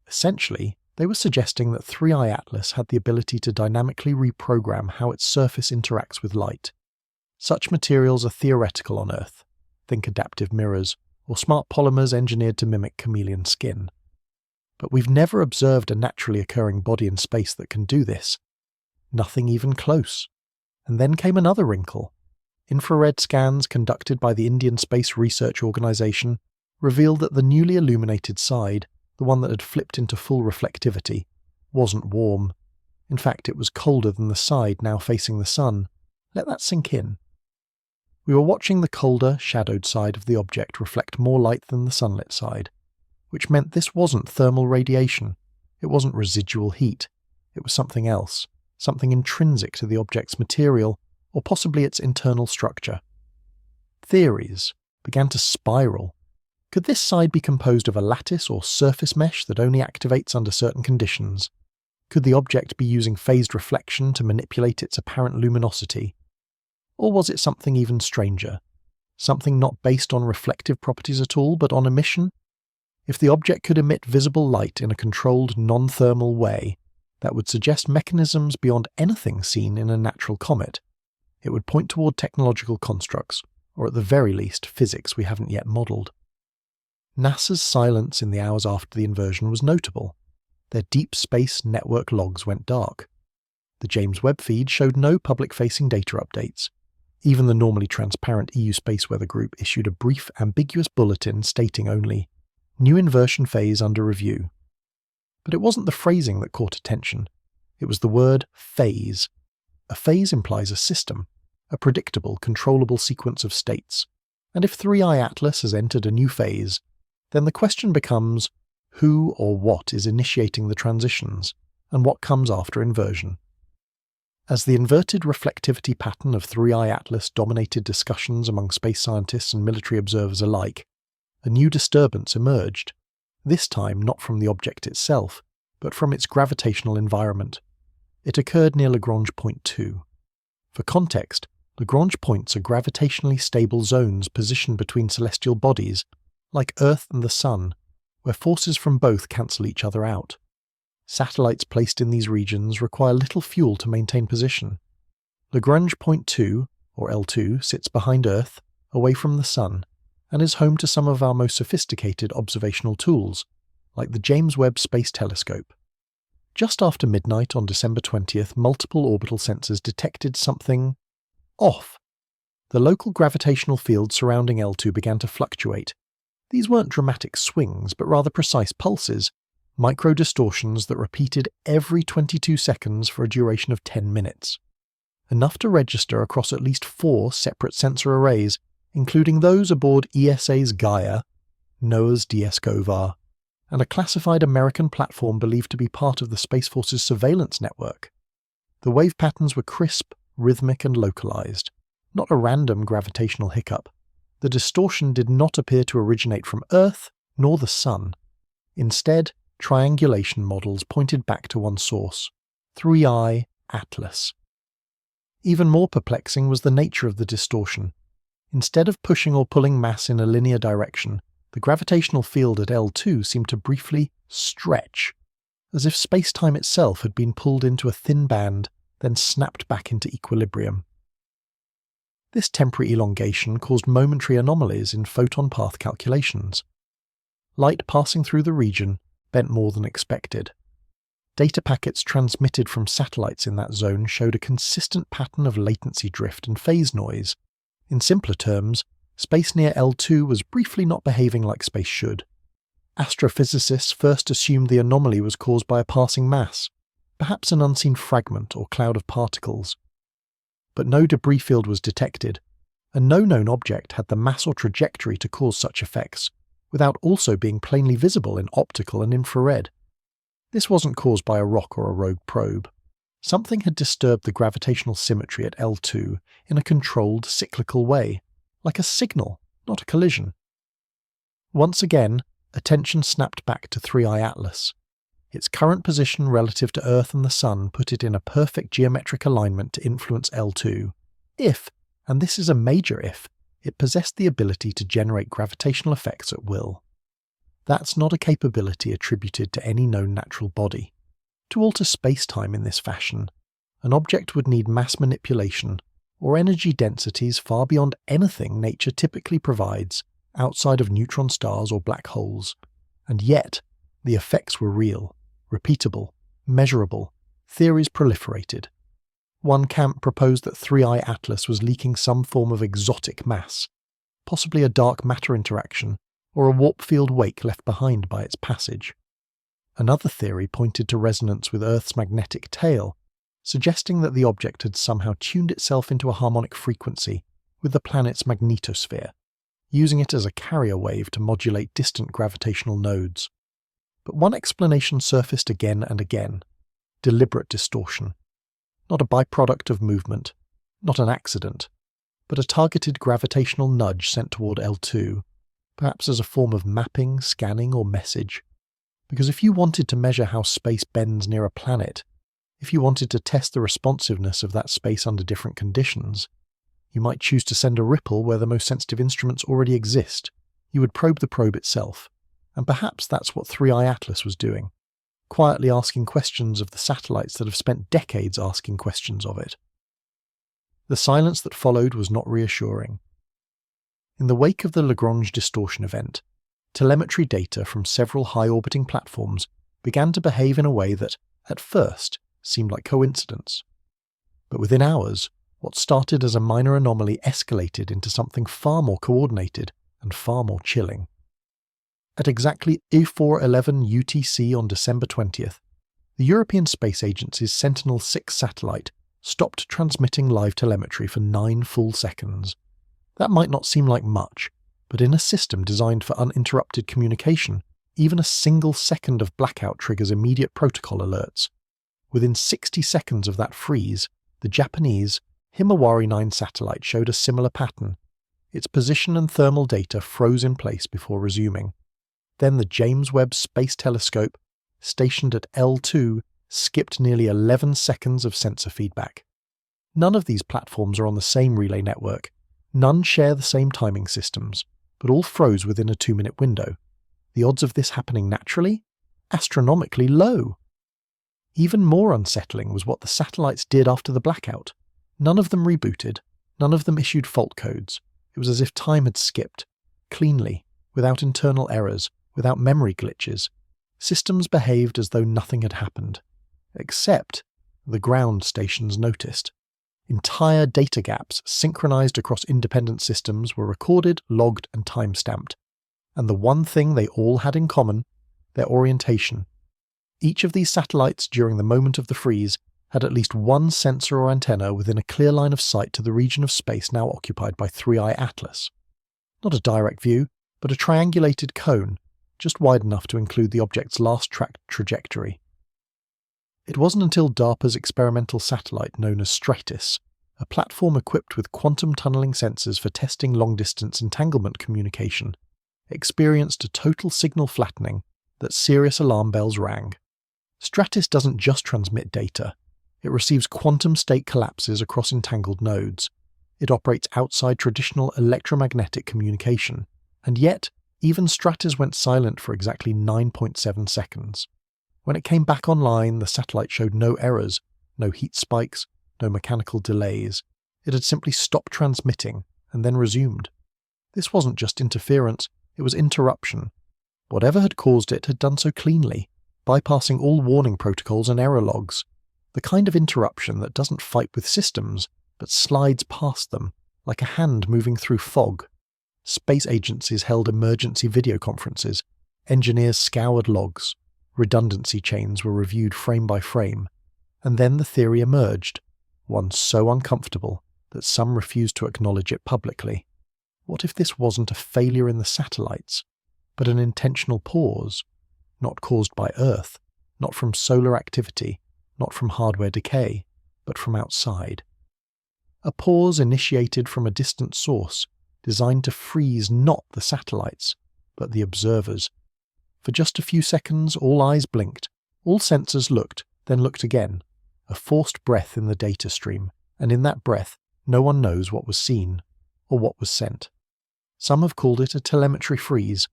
Essentially, they were suggesting that 3i Atlas had the ability to dynamically reprogram how its surface interacts with light. Such materials are theoretical on Earth. Think adaptive mirrors, or smart polymers engineered to mimic chameleon skin. But we've never observed a naturally occurring body in space that can do this. Nothing even close. And then came another wrinkle. Infrared scans conducted by the Indian Space Research Organisation revealed that the newly illuminated side, the one that had flipped into full reflectivity, wasn't warm. In fact, it was colder than the side now facing the sun. Let that sink in. We were watching the colder, shadowed side of the object reflect more light than the sunlit side, which meant this wasn't thermal radiation. It wasn't residual heat. It was something else, something intrinsic to the object's material, or possibly its internal structure. Theories began to spiral. Could this side be composed of a lattice or surface mesh that only activates under certain conditions? Could the object be using phased reflection to manipulate its apparent luminosity? Or was it something even stranger? Something not based on reflective properties at all, but on emission? If the object could emit visible light in a controlled, non-thermal way, that would suggest mechanisms beyond anything seen in a natural comet. It would point toward technological constructs, or at the very least, physics we haven't yet modelled. NASA's silence in the hours after the inversion was notable. Their deep space network logs went dark. The James Webb feed showed no public-facing data updates. Even the normally transparent EU Space Weather Group issued a brief, ambiguous bulletin stating only, "New inversion phase under review." But it wasn't the phrasing that caught attention. It was the word phase. A phase implies a system, a predictable, controllable sequence of states. And if 3i Atlas has entered a new phase, then the question becomes, who or what is initiating the transitions, and what comes after inversion? As the inverted reflectivity pattern of 3i Atlas dominated discussions among space scientists and military observers alike, a new disturbance emerged, this time not from the object itself, but from its gravitational environment. It occurred near Lagrange point 2. For context, Lagrange points are gravitationally stable zones positioned between celestial bodies, like Earth and the Sun, where forces from both cancel each other out. Satellites placed in these regions require little fuel to maintain position. Lagrange point 2, or L2, sits behind Earth, away from the Sun, and is home to some of our most sophisticated observational tools, like the James Webb Space Telescope. Just after midnight on December 20th, multiple orbital sensors detected something off. The local gravitational field surrounding L2 began to fluctuate. These weren't dramatic swings, but rather precise pulses, micro-distortions that repeated every 22 seconds for a duration of 10 minutes. Enough to register across at least 4 separate sensor arrays, including those aboard ESA's Gaia, NOAA's DS-GOVAR, and a classified American platform believed to be part of the Space Force's surveillance network. The wave patterns were crisp, rhythmic, and localized, not a random gravitational hiccup. The distortion did not appear to originate from Earth nor the Sun. Instead, triangulation models pointed back to one source, 3i Atlas. Even more perplexing was the nature of the distortion. Instead of pushing or pulling mass in a linear direction, the gravitational field at L2 seemed to briefly stretch, as if space-time itself had been pulled into a thin band, then snapped back into equilibrium. This temporary elongation caused momentary anomalies in photon path calculations. Light passing through the region bent more than expected. Data packets transmitted from satellites in that zone showed a consistent pattern of latency drift and phase noise. In simpler terms, space near L2 was briefly not behaving like space should. Astrophysicists first assumed the anomaly was caused by a passing mass, perhaps an unseen fragment or cloud of particles. But no debris field was detected, and no known object had the mass or trajectory to cause such effects, without also being plainly visible in optical and infrared. This wasn't caused by a rock or a rogue probe. Something had disturbed the gravitational symmetry at L2 in a controlled, cyclical way, like a signal, not a collision. Once again, attention snapped back to 3i Atlas. Its current position relative to Earth and the Sun put it in a perfect geometric alignment to influence L2, if, and this is a major if, it possessed the ability to generate gravitational effects at will. That's not a capability attributed to any known natural body. To alter space-time in this fashion, an object would need mass manipulation or energy densities far beyond anything nature typically provides outside of neutron stars or black holes. And yet, the effects were real, repeatable, measurable, theories proliferated. One camp proposed that 3i Atlas was leaking some form of exotic mass, possibly a dark matter interaction or a warp field wake left behind by its passage. Another theory pointed to resonance with Earth's magnetic tail, suggesting that the object had somehow tuned itself into a harmonic frequency with the planet's magnetosphere, using it as a carrier wave to modulate distant gravitational nodes. But one explanation surfaced again and again: deliberate distortion. Not a byproduct of movement, not an accident, but a targeted gravitational nudge sent toward L2, perhaps as a form of mapping, scanning, or message. Because if you wanted to measure how space bends near a planet, if you wanted to test the responsiveness of that space under different conditions, you might choose to send a ripple where the most sensitive instruments already exist. You would probe the probe itself, and perhaps that's what 3i Atlas was doing, quietly asking questions of the satellites that have spent decades asking questions of it. The silence that followed was not reassuring. In the wake of the Lagrange distortion event, telemetry data from several high-orbiting platforms began to behave in a way that, at first, seemed like coincidence. But within hours, what started as a minor anomaly escalated into something far more coordinated and far more chilling. At exactly 0411 UTC on December 20th, the European Space Agency's Sentinel-6 satellite stopped transmitting live telemetry for 9 full seconds. That might not seem like much, but in a system designed for uninterrupted communication, even a single second of blackout triggers immediate protocol alerts. Within 60 seconds of that freeze, the Japanese Himawari 9 satellite showed a similar pattern. Its position and thermal data froze in place before resuming. Then the James Webb Space Telescope, stationed at L2, skipped nearly 11 seconds of sensor feedback. None of these platforms are on the same relay network. None share the same timing systems, but all froze within a 2-minute window. The odds of this happening naturally? Astronomically low. Even more unsettling was what the satellites did after the blackout. None of them rebooted, none of them issued fault codes. It was as if time had skipped, cleanly, without internal errors, without memory glitches. Systems behaved as though nothing had happened. Except, the ground stations noticed. Entire data gaps synchronized across independent systems were recorded, logged, and time-stamped. And the one thing they all had in common, their orientation. Each of these satellites during the moment of the freeze had at least one sensor or antenna within a clear line of sight to the region of space now occupied by 3i Atlas. Not a direct view, but a triangulated cone, just wide enough to include the object's last tracked trajectory. It wasn't until DARPA's experimental satellite known as Stratus, a platform equipped with quantum tunneling sensors for testing long-distance entanglement communication, experienced a total signal flattening, that serious alarm bells rang. Stratus doesn't just transmit data. It receives quantum state collapses across entangled nodes. It operates outside traditional electromagnetic communication. And yet, even Stratus went silent for exactly 9.7 seconds. When it came back online, the satellite showed no errors, no heat spikes, no mechanical delays. It had simply stopped transmitting and then resumed. This wasn't just interference, it was interruption. Whatever had caused it had done so cleanly, bypassing all warning protocols and error logs. The kind of interruption that doesn't fight with systems, but slides past them, like a hand moving through fog. Space agencies held emergency video conferences, engineers scoured logs, redundancy chains were reviewed frame by frame, and then the theory emerged, one so uncomfortable that some refused to acknowledge it publicly. What if this wasn't a failure in the satellites, but an intentional pause, not caused by Earth, not from solar activity, not from hardware decay, but from outside? A pause initiated from a distant source, designed to freeze not the satellites, but the observers. For just a few seconds, all eyes blinked, all sensors looked, then looked again. A forced breath in the data stream, and in that breath, no one knows what was seen, or what was sent. Some have called it a telemetry freeze.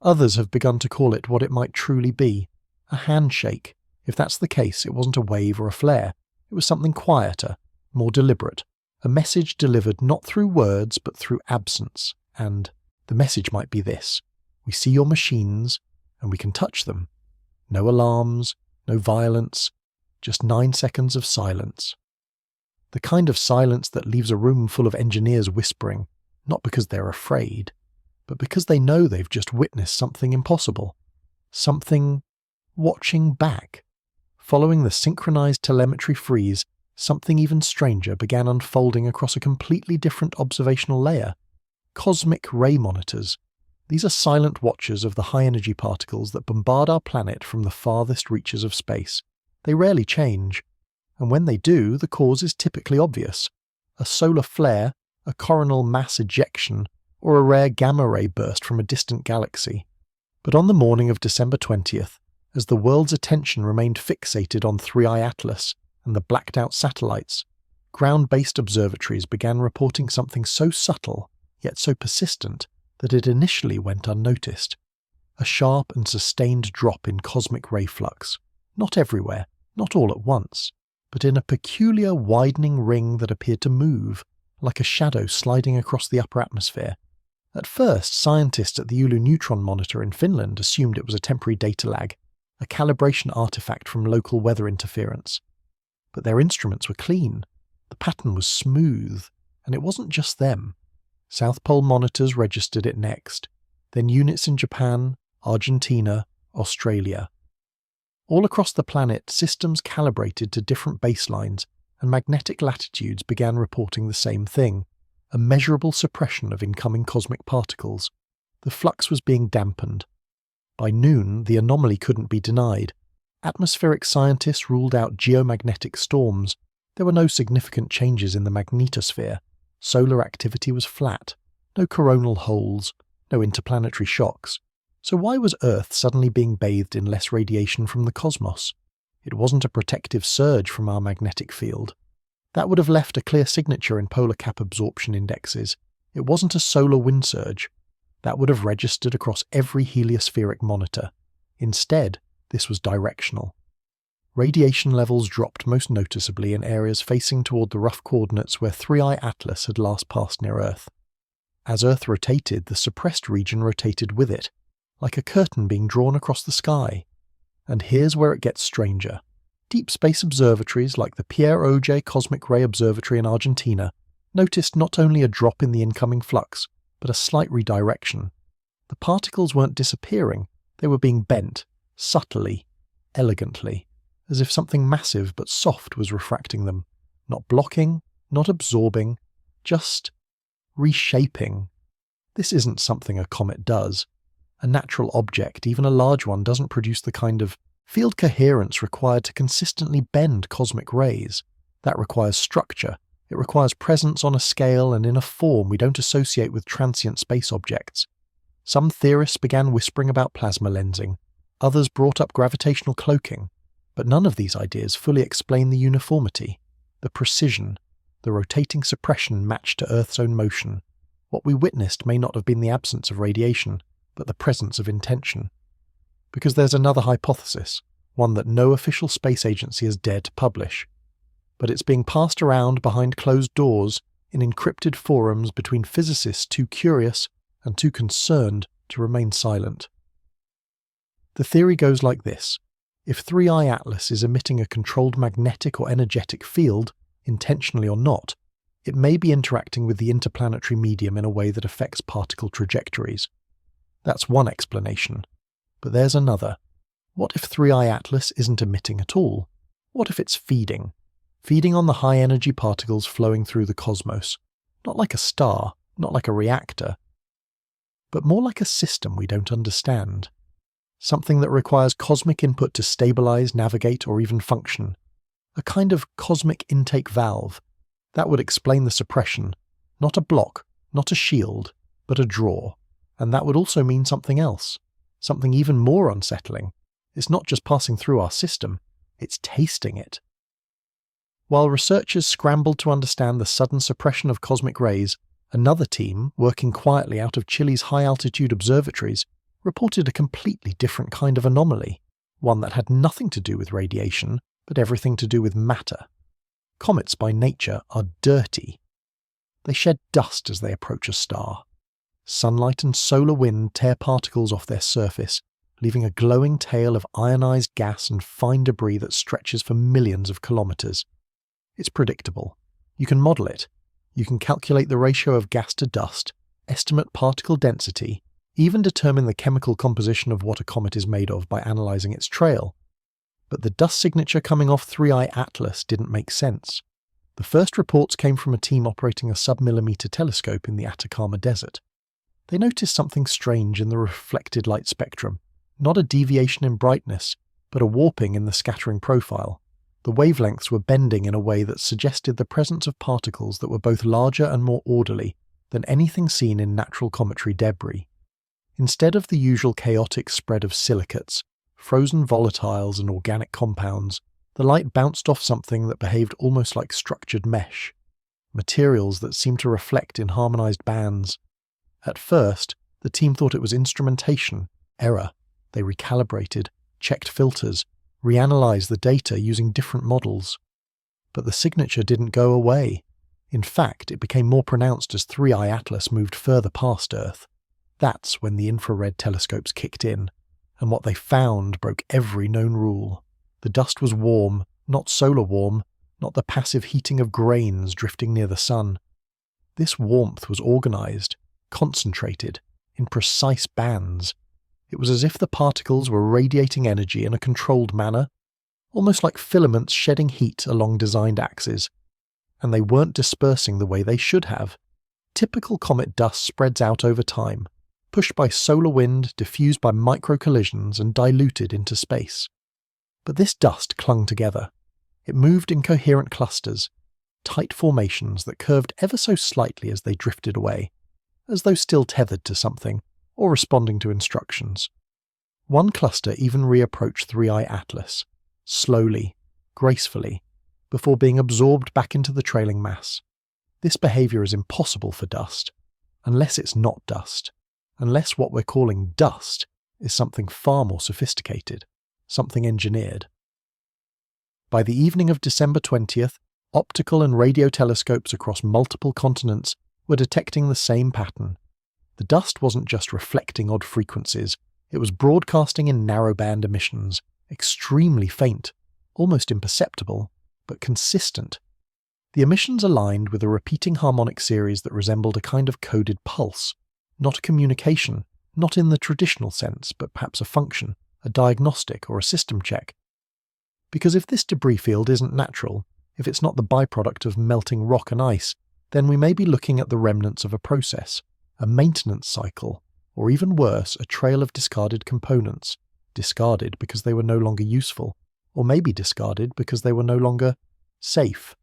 Others have begun to call it what it might truly be, a handshake. If that's the case, it wasn't a wave or a flare. It was something quieter, more deliberate. A message delivered not through words, but through absence. And the message might be this: we see your machines, and we can touch them. No alarms, no violence, just 9 seconds of silence. The kind of silence that leaves a room full of engineers whispering, not because they're afraid, but because they know they've just witnessed something impossible. Something watching back. Following the synchronized telemetry freeze, something even stranger began unfolding across a completely different observational layer. Cosmic ray monitors. These are silent watchers of the high-energy particles that bombard our planet from the farthest reaches of space. They rarely change, and when they do, the cause is typically obvious. A solar flare, a coronal mass ejection, or a rare gamma-ray burst from a distant galaxy. But on the morning of December 20th, as the world's attention remained fixated on 3i Atlas and the blacked-out satellites, ground-based observatories began reporting something so subtle, yet so persistent, that it initially went unnoticed. A sharp and sustained drop in cosmic ray flux. Not everywhere, not all at once, but in a peculiar widening ring that appeared to move, like a shadow sliding across the upper atmosphere. At first, scientists at the Oulu Neutron Monitor in Finland assumed it was a temporary data lag, a calibration artifact from local weather interference. But their instruments were clean, the pattern was smooth, and it wasn't just them. South Pole monitors registered it next, then units in Japan, Argentina, Australia. All across the planet, systems calibrated to different baselines, and magnetic latitudes began reporting the same thing, a measurable suppression of incoming cosmic particles. The flux was being dampened. By noon, the anomaly couldn't be denied. Atmospheric scientists ruled out geomagnetic storms. There were no significant changes in the magnetosphere. Solar activity was flat. No coronal holes, no interplanetary shocks. So why was Earth suddenly being bathed in less radiation from the cosmos? It wasn't a protective surge from our magnetic field. That would have left a clear signature in polar cap absorption indexes. It wasn't a solar wind surge. That would have registered across every heliospheric monitor. Instead, this was directional. Radiation levels dropped most noticeably in areas facing toward the rough coordinates where 3i Atlas had last passed near Earth. As Earth rotated, the suppressed region rotated with it, like a curtain being drawn across the sky. And here's where it gets stranger. Deep space observatories like the Pierre Auger Cosmic Ray Observatory in Argentina noticed not only a drop in the incoming flux, but a slight redirection. The particles weren't disappearing, they were being bent, subtly, elegantly, as if something massive but soft was refracting them, not blocking, not absorbing, just reshaping. This isn't something a comet does. A natural object, even a large one, doesn't produce the kind of field coherence required to consistently bend cosmic rays. That requires structure. It requires presence on a scale and in a form we don't associate with transient space objects. Some theorists began whispering about plasma lensing. Others brought up gravitational cloaking. But none of these ideas fully explain the uniformity, the precision, the rotating suppression matched to Earth's own motion. What we witnessed may not have been the absence of radiation, but the presence of intention. Because there's another hypothesis, one that no official space agency has dared to publish. But it's being passed around behind closed doors in encrypted forums between physicists too curious and too concerned to remain silent. The theory goes like this. If 3I Atlas is emitting a controlled magnetic or energetic field, intentionally or not, it may be interacting with the interplanetary medium in a way that affects particle trajectories. That's one explanation. But there's another. What if 3I Atlas isn't emitting at all? What if it's feeding? Feeding on the high-energy particles flowing through the cosmos. Not like a star, not like a reactor, but more like a system we don't understand. Something that requires cosmic input to stabilize, navigate, or even function. A kind of cosmic intake valve. That would explain the suppression. Not a block, not a shield, but a draw. And that would also mean something else. Something even more unsettling. It's not just passing through our system, it's tasting it. While researchers scrambled to understand the sudden suppression of cosmic rays, another team, working quietly out of Chile's high-altitude observatories, reported a completely different kind of anomaly, one that had nothing to do with radiation, but everything to do with matter. Comets by nature are dirty. They shed dust as they approach a star. Sunlight and solar wind tear particles off their surface, leaving a glowing tail of ionized gas and fine debris that stretches for millions of kilometers. It's predictable. You can model it. You can calculate the ratio of gas to dust, estimate particle density, even determine the chemical composition of what a comet is made of by analyzing its trail. But the dust signature coming off 3I Atlas didn't make sense. The first reports came from a team operating a sub-millimeter telescope in the Atacama Desert. They noticed something strange in the reflected light spectrum, not a deviation in brightness, but a warping in the scattering profile. The wavelengths were bending in a way that suggested the presence of particles that were both larger and more orderly than anything seen in natural cometary debris. Instead of the usual chaotic spread of silicates, frozen volatiles and organic compounds, the light bounced off something that behaved almost like structured mesh, materials that seemed to reflect in harmonized bands. At first, the team thought it was instrumentation, error. They recalibrated, checked filters, reanalyzed the data using different models. But the signature didn't go away. In fact, it became more pronounced as 3I Atlas moved further past Earth. That's when the infrared telescopes kicked in, and what they found broke every known rule. The dust was warm, not solar warm, not the passive heating of grains drifting near the sun. This warmth was organized, concentrated, in precise bands. It was as if the particles were radiating energy in a controlled manner, almost like filaments shedding heat along designed axes. And they weren't dispersing the way they should have. Typical comet dust spreads out over time, pushed by solar wind, diffused by micro-collisions and diluted into space. But this dust clung together. It moved in coherent clusters, tight formations that curved ever so slightly as they drifted away, as though still tethered to something, or responding to instructions. One cluster even reapproached 3I Atlas, slowly, gracefully, before being absorbed back into the trailing mass. This behavior is impossible for dust, unless it's not dust. Unless what we're calling dust is something far more sophisticated, something engineered. By the evening of December 20th, optical and radio telescopes across multiple continents were detecting the same pattern. The dust wasn't just reflecting odd frequencies, it was broadcasting in narrowband emissions, extremely faint, almost imperceptible, but consistent. The emissions aligned with a repeating harmonic series that resembled a kind of coded pulse. Not a communication, not in the traditional sense, but perhaps a function, a diagnostic or a system check. Because if this debris field isn't natural, if it's not the byproduct of melting rock and ice, then we may be looking at the remnants of a process, a maintenance cycle, or even worse, a trail of discarded components, discarded because they were no longer useful, or maybe discarded because they were no longer safe.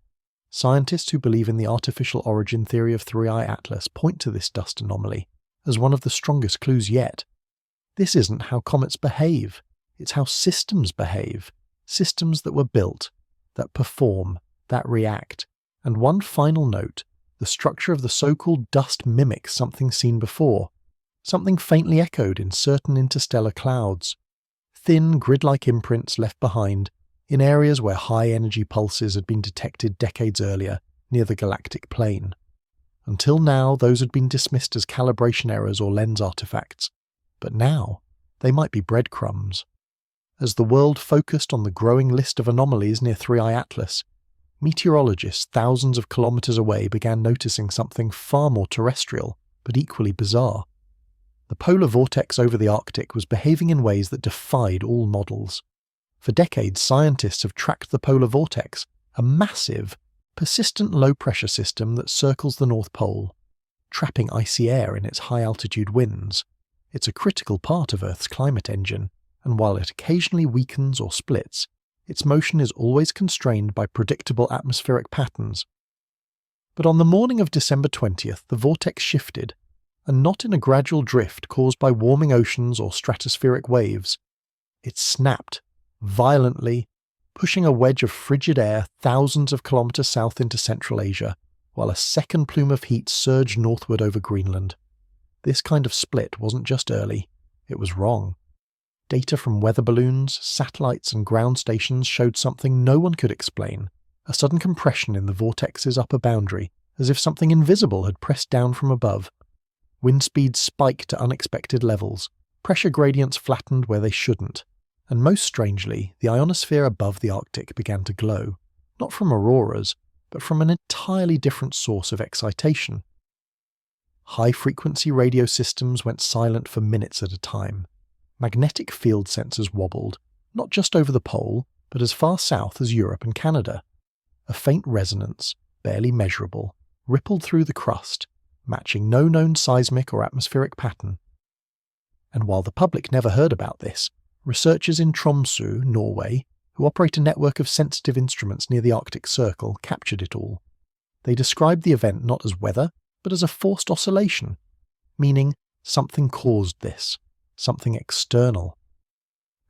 Scientists who believe in the artificial origin theory of 3I Atlas point to this dust anomaly as one of the strongest clues yet. This isn't how comets behave, it's how systems behave. Systems that were built, that perform, that react. And one final note, the structure of the so-called dust mimics something seen before, something faintly echoed in certain interstellar clouds. Thin, grid-like imprints left behind in areas where high-energy pulses had been detected decades earlier near the galactic plane. Until now, those had been dismissed as calibration errors or lens artifacts, but now they might be breadcrumbs. As the world focused on the growing list of anomalies near 3I Atlas, meteorologists thousands of kilometers away began noticing something far more terrestrial, but equally bizarre. The polar vortex over the Arctic was behaving in ways that defied all models. For decades, scientists have tracked the polar vortex, a massive, persistent low-pressure system that circles the North Pole, trapping icy air in its high-altitude winds. It's a critical part of Earth's climate engine, and while it occasionally weakens or splits, its motion is always constrained by predictable atmospheric patterns. But on the morning of December 20th, the vortex shifted, and not in a gradual drift caused by warming oceans or stratospheric waves. It snapped, violently, pushing a wedge of frigid air thousands of kilometers south into Central Asia, while a second plume of heat surged northward over Greenland. This kind of split wasn't just early, it was wrong. Data from weather balloons, satellites and ground stations showed something no one could explain, a sudden compression in the vortex's upper boundary, as if something invisible had pressed down from above. Wind speeds spiked to unexpected levels, pressure gradients flattened where they shouldn't, and most strangely, the ionosphere above the Arctic began to glow, not from auroras, but from an entirely different source of excitation. High-frequency radio systems went silent for minutes at a time. Magnetic field sensors wobbled, not just over the pole, but as far south as Europe and Canada. A faint resonance, barely measurable, rippled through the crust, matching no known seismic or atmospheric pattern. And while the public never heard about this, researchers in Tromsø, Norway, who operate a network of sensitive instruments near the Arctic Circle, captured it all. They described the event not as weather, but as a forced oscillation, meaning something caused this, something external.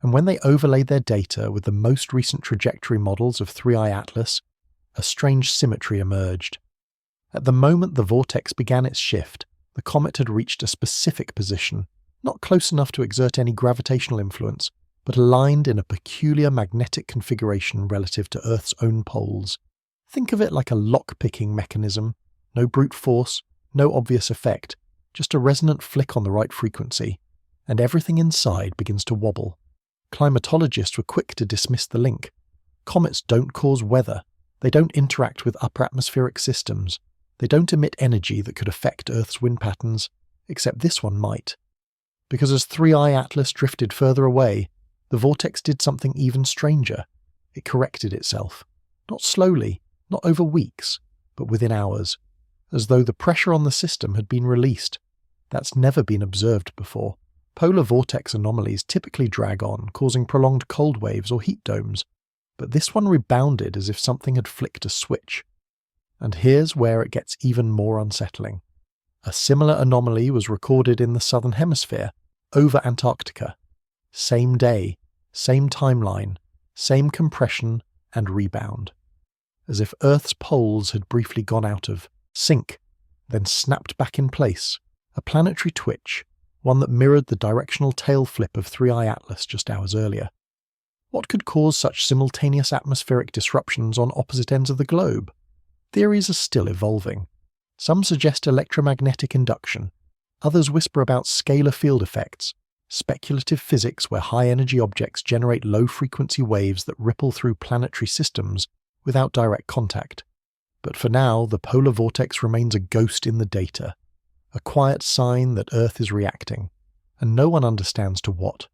And when they overlaid their data with the most recent trajectory models of 3I Atlas, a strange symmetry emerged. At the moment the vortex began its shift, the comet had reached a specific position, not close enough to exert any gravitational influence, but aligned in a peculiar magnetic configuration relative to Earth's own poles. Think of it like a lock-picking mechanism. No brute force, no obvious effect, just a resonant flick on the right frequency, and everything inside begins to wobble. Climatologists were quick to dismiss the link. Comets don't cause weather. They don't interact with upper atmospheric systems. They don't emit energy that could affect Earth's wind patterns, except this one might. Because as 3I Atlas drifted further away, the vortex did something even stranger. It corrected itself. Not slowly, not over weeks, but within hours, as though the pressure on the system had been released. That's never been observed before. Polar vortex anomalies typically drag on, causing prolonged cold waves or heat domes, but this one rebounded as if something had flicked a switch. And here's where it gets even more unsettling. A similar anomaly was recorded in the southern hemisphere, over Antarctica. Same day, same timeline, same compression and rebound. As if Earth's poles had briefly gone out of sync, then snapped back in place, a planetary twitch, one that mirrored the directional tail flip of 3I Atlas just hours earlier. What could cause such simultaneous atmospheric disruptions on opposite ends of the globe? Theories are still evolving. Some suggest electromagnetic induction, others whisper about scalar field effects, speculative physics where high-energy objects generate low-frequency waves that ripple through planetary systems without direct contact. But for now, the polar vortex remains a ghost in the data, a quiet sign that Earth is reacting, and no one understands to what.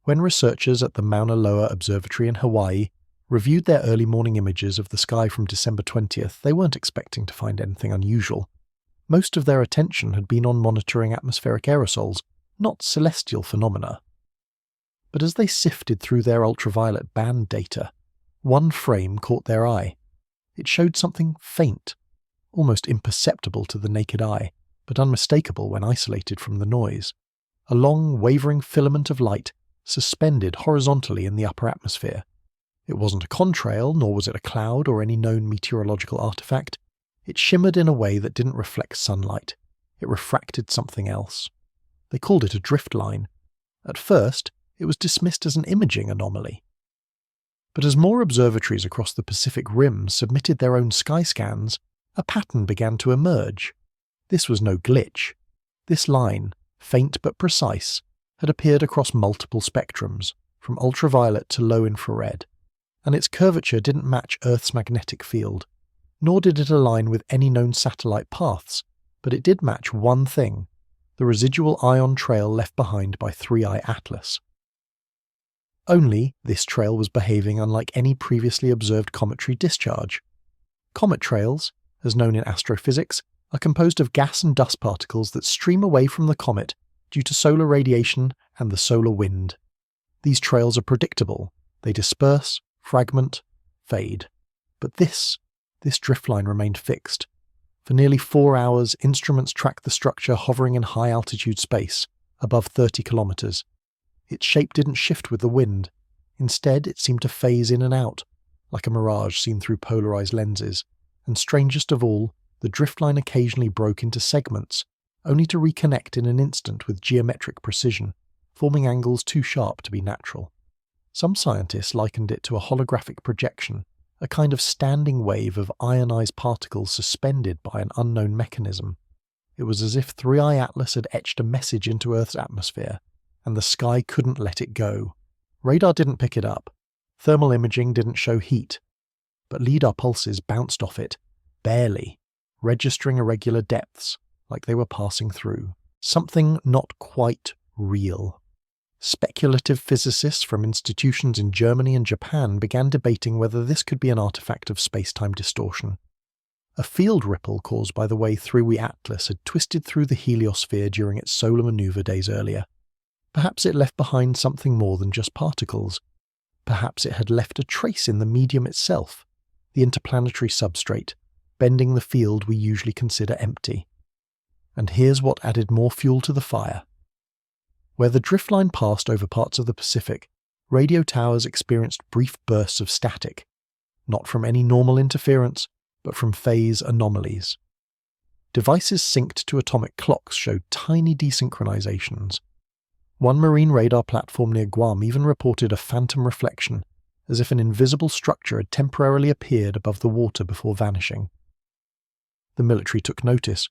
When researchers at the Mauna Loa Observatory in Hawaii reviewed their early morning images of the sky from December 20th, they weren't expecting to find anything unusual. Most of their attention had been on monitoring atmospheric aerosols, not celestial phenomena. But as they sifted through their ultraviolet band data, one frame caught their eye. It showed something faint, almost imperceptible to the naked eye, but unmistakable when isolated from the noise. A long, wavering filament of light suspended horizontally in the upper atmosphere. It wasn't a contrail, nor was it a cloud or any known meteorological artifact. It shimmered in a way that didn't reflect sunlight. It refracted something else. They called it a drift line. At first, it was dismissed as an imaging anomaly. But as more observatories across the Pacific Rim submitted their own sky scans, a pattern began to emerge. This was no glitch. This line, faint but precise, had appeared across multiple spectrums, from ultraviolet to low infrared, and its curvature didn't match Earth's magnetic field, nor did it align with any known satellite paths, but it did match one thing: the residual ion trail left behind by 3I Atlas. Only this trail was behaving unlike any previously observed cometary discharge. Comet trails, as known in astrophysics, are composed of gas and dust particles that stream away from the comet due to solar radiation and the solar wind. These trails are predictable. They disperse, fragment, fade. But this driftline remained fixed. For nearly 4 hours, instruments tracked the structure hovering in high-altitude space, above 30 kilometers. Its shape didn't shift with the wind. Instead, it seemed to phase in and out, like a mirage seen through polarized lenses. And strangest of all, the driftline occasionally broke into segments, only to reconnect in an instant with geometric precision, forming angles too sharp to be natural. Some scientists likened it to a holographic projection, a kind of standing wave of ionized particles suspended by an unknown mechanism. It was as if 3I Atlas had etched a message into Earth's atmosphere, and the sky couldn't let it go. Radar didn't pick it up. Thermal imaging didn't show heat. But LIDAR pulses bounced off it, barely, registering irregular depths, like they were passing through. Something not quite real. Speculative physicists from institutions in Germany and Japan began debating whether this could be an artifact of space-time distortion. A field ripple caused by the way 3I Atlas had twisted through the heliosphere during its solar maneuver days earlier. Perhaps it left behind something more than just particles. Perhaps it had left a trace in the medium itself, the interplanetary substrate, bending the field we usually consider empty. And here's what added more fuel to the fire. Where the driftline passed over parts of the Pacific, radio towers experienced brief bursts of static, not from any normal interference, but from phase anomalies. Devices synced to atomic clocks showed tiny desynchronizations. One marine radar platform near Guam even reported a phantom reflection, as if an invisible structure had temporarily appeared above the water before vanishing. The military took notice.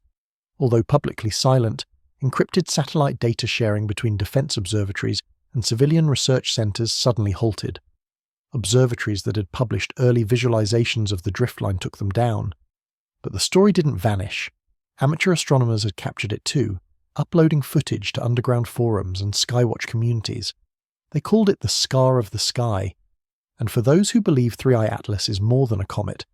Although publicly silent, encrypted satellite data sharing between defense observatories and civilian research centers suddenly halted. Observatories that had published early visualizations of the driftline took them down. But the story didn't vanish. Amateur astronomers had captured it too, uploading footage to underground forums and Skywatch communities. They called it the Scar of the Sky. And for those who believe 3I Atlas is more than a comet,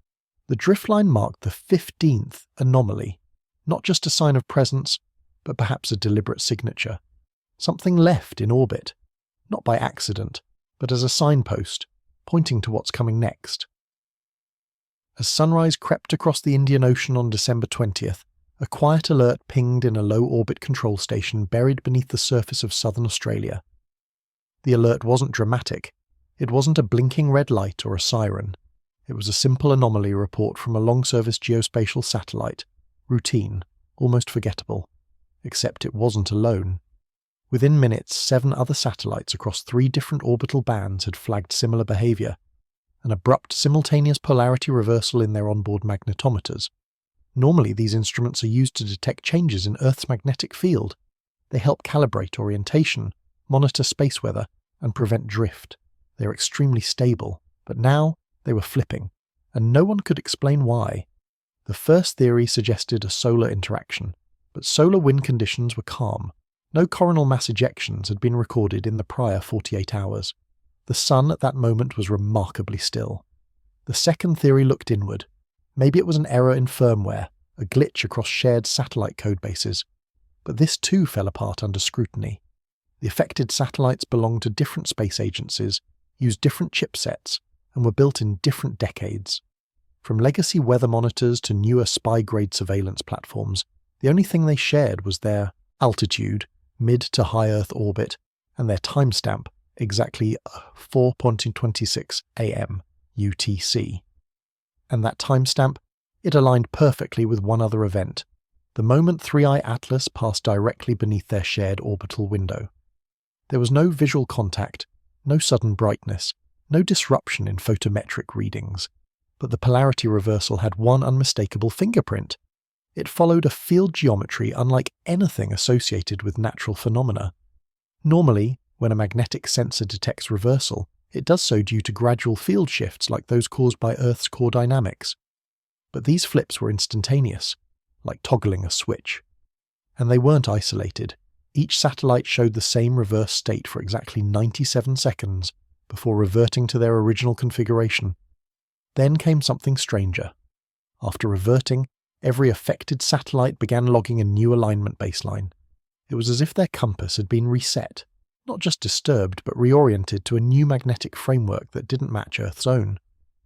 the driftline marked the 15th Anomaly, not just a sign of presence, but perhaps a deliberate signature. Something left in orbit, not by accident, but as a signpost, pointing to what's coming next. As sunrise crept across the Indian Ocean on December 20th, a quiet alert pinged in a low-orbit control station buried beneath the surface of southern Australia. The alert wasn't dramatic. It wasn't a blinking red light or a siren. It was a simple anomaly report from a long-service geospatial satellite, routine, almost forgettable. Except it wasn't alone. Within minutes, 7 other satellites across 3 different orbital bands had flagged similar behavior, an abrupt simultaneous polarity reversal in their onboard magnetometers. Normally, these instruments are used to detect changes in Earth's magnetic field. They help calibrate orientation, monitor space weather, and prevent drift. They are extremely stable, but now they were flipping, and no one could explain why. The first theory suggested a solar interaction, but solar wind conditions were calm. No coronal mass ejections had been recorded in the prior 48 hours. The sun at that moment was remarkably still. The second theory looked inward. Maybe it was an error in firmware, a glitch across shared satellite codebases. But this too fell apart under scrutiny. The affected satellites belonged to different space agencies, used different chipsets, and were built in different decades. From legacy weather monitors to newer spy-grade surveillance platforms, the only thing they shared was their altitude, mid to high Earth orbit, and their timestamp, exactly 4:26 AM UTC. And that timestamp, it aligned perfectly with one other event, the moment 3I Atlas passed directly beneath their shared orbital window. There was no visual contact, no sudden brightness, no disruption in photometric readings. But the polarity reversal had one unmistakable fingerprint. It followed a field geometry unlike anything associated with natural phenomena. Normally, when a magnetic sensor detects reversal, it does so due to gradual field shifts like those caused by Earth's core dynamics. But these flips were instantaneous, like toggling a switch. And they weren't isolated. Each satellite showed the same reverse state for exactly 97 seconds before reverting to their original configuration. Then came something stranger. After reverting, every affected satellite began logging a new alignment baseline. It was as if their compass had been reset, not just disturbed but reoriented to a new magnetic framework that didn't match Earth's own.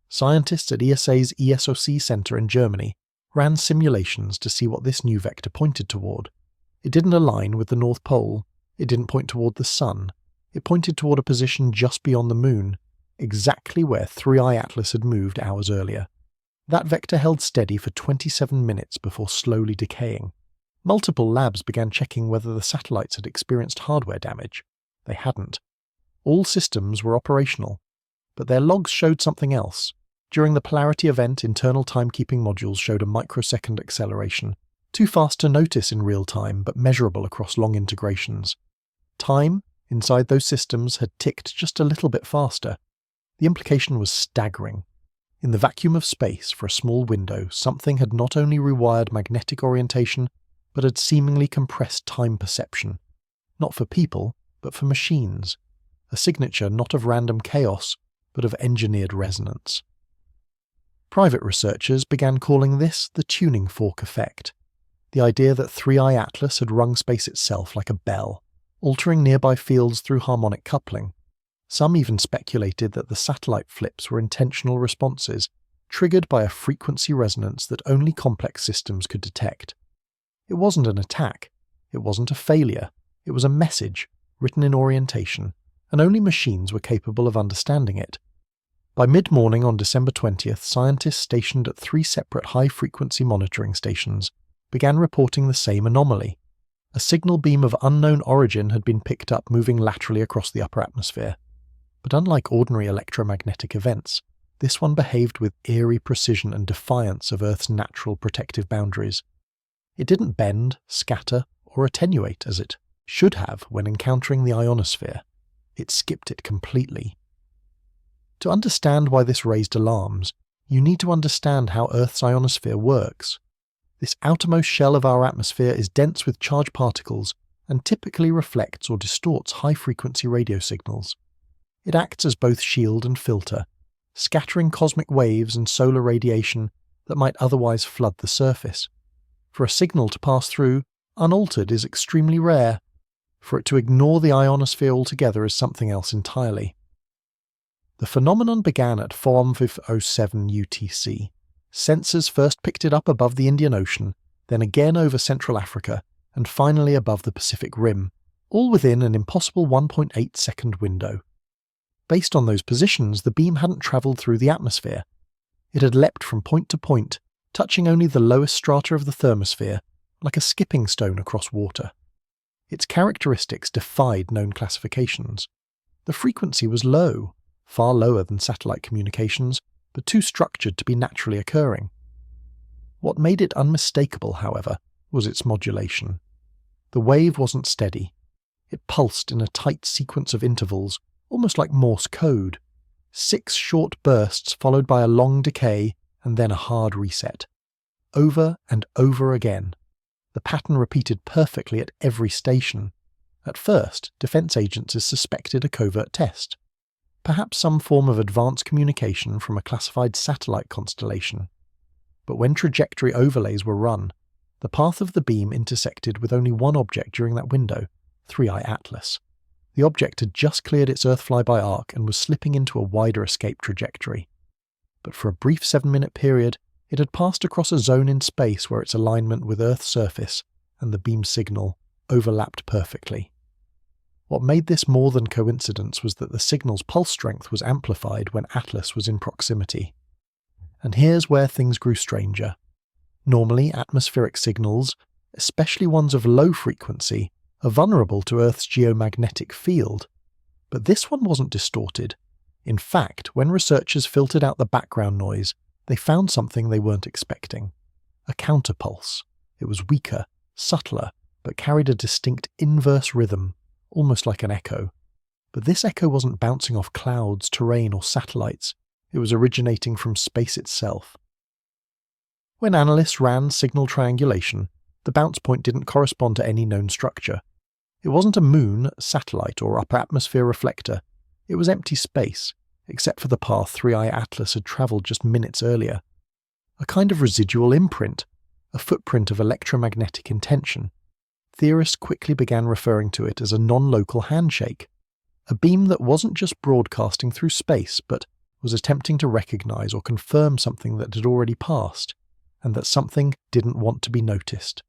Scientists at ESA's ESOC Center in Germany ran simulations to see what this new vector pointed toward. It didn't align with the North Pole, it didn't point toward the Sun, it pointed toward a position just beyond the Moon, exactly where 3i Atlas had moved hours earlier. That vector held steady for 27 minutes before slowly decaying. Multiple labs began checking whether the satellites had experienced hardware damage. They hadn't. All systems were operational, but their logs showed something else. During the polarity event, internal timekeeping modules showed a microsecond acceleration, too fast to notice in real time but measurable across long integrations. Time, inside those systems, had ticked just a little bit faster. The implication was staggering. In the vacuum of space, for a small window, something had not only rewired magnetic orientation, but had seemingly compressed time perception. Not for people, but for machines. A signature not of random chaos, but of engineered resonance. Private researchers began calling this the tuning fork effect. The idea that 3i Atlas had rung space itself like a bell, altering nearby fields through harmonic coupling. Some even speculated that the satellite flips were intentional responses, triggered by a frequency resonance that only complex systems could detect. It wasn't an attack, it wasn't a failure, it was a message, written in orientation, and only machines were capable of understanding it. By mid-morning on December 20th, scientists stationed at 3 separate high-frequency monitoring stations began reporting the same anomaly. A signal beam of unknown origin had been picked up moving laterally across the upper atmosphere. But unlike ordinary electromagnetic events, this one behaved with eerie precision and defiance of Earth's natural protective boundaries. It didn't bend, scatter, or attenuate as it should have when encountering the ionosphere. It skipped it completely. To understand why this raised alarms, you need to understand how Earth's ionosphere works. This outermost shell of our atmosphere is dense with charged particles and typically reflects or distorts high-frequency radio signals. It acts as both shield and filter, scattering cosmic waves and solar radiation that might otherwise flood the surface. For a signal to pass through, unaltered, is extremely rare. For it to ignore the ionosphere altogether is something else entirely. The phenomenon began at 4507 UTC. Sensors first picked it up above the Indian Ocean, then again over Central Africa, and finally above the Pacific Rim, all within an impossible 1.8-second window. Based on those positions, the beam hadn't travelled through the atmosphere. It had leapt from point to point, touching only the lowest strata of the thermosphere, like a skipping stone across water. Its characteristics defied known classifications. The frequency was low, far lower than satellite communications, but too structured to be naturally occurring. What made it unmistakable, however, was its modulation. The wave wasn't steady. It pulsed in a tight sequence of intervals, almost like Morse code. 6 short bursts followed by a long decay and then a hard reset. Over and over again. The pattern repeated perfectly at every station. At first, defense agencies suspected a covert test. Perhaps some form of advanced communication from a classified satellite constellation. But when trajectory overlays were run, the path of the beam intersected with only one object during that window, 3i Atlas. The object had just cleared its Earth flyby arc and was slipping into a wider escape trajectory. But for a brief 7-minute period, it had passed across a zone in space where its alignment with Earth's surface and the beam signal overlapped perfectly. What made this more than coincidence was that the signal's pulse strength was amplified when Atlas was in proximity. And here's where things grew stranger. Normally, atmospheric signals, especially ones of low frequency, are vulnerable to Earth's geomagnetic field. But this one wasn't distorted. In fact, when researchers filtered out the background noise, They found something they weren't expecting. A counterpulse. It was weaker, subtler, but carried a distinct inverse rhythm, almost like an echo. But this echo wasn't bouncing off clouds, terrain, or satellites. It was originating from space itself. When analysts ran signal triangulation, the bounce point didn't correspond to any known structure. It wasn't a moon, satellite, or upper atmosphere reflector. It was empty space, except for the path 3i Atlas had travelled just minutes earlier. A kind of residual imprint, a footprint of electromagnetic intention. Theorists quickly began referring to it as a non-local handshake, a beam that wasn't just broadcasting through space, but was attempting to recognise or confirm something that had already passed, and that something didn't want to be noticed.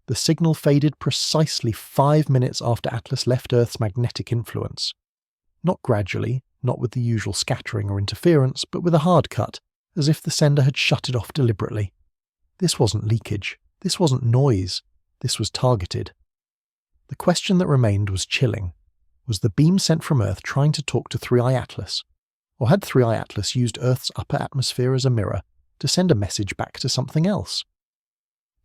The signal faded precisely 5 minutes after Atlas left Earth's magnetic influence. Not gradually, not with the usual scattering or interference, but with a hard cut, as if the sender had shut it off deliberately. This wasn't leakage. This wasn't noise. This was targeted. The question that remained was chilling. Was the beam sent from Earth trying to talk to 3i Atlas? Or had 3i Atlas used Earth's upper atmosphere as a mirror to send a message back to something else?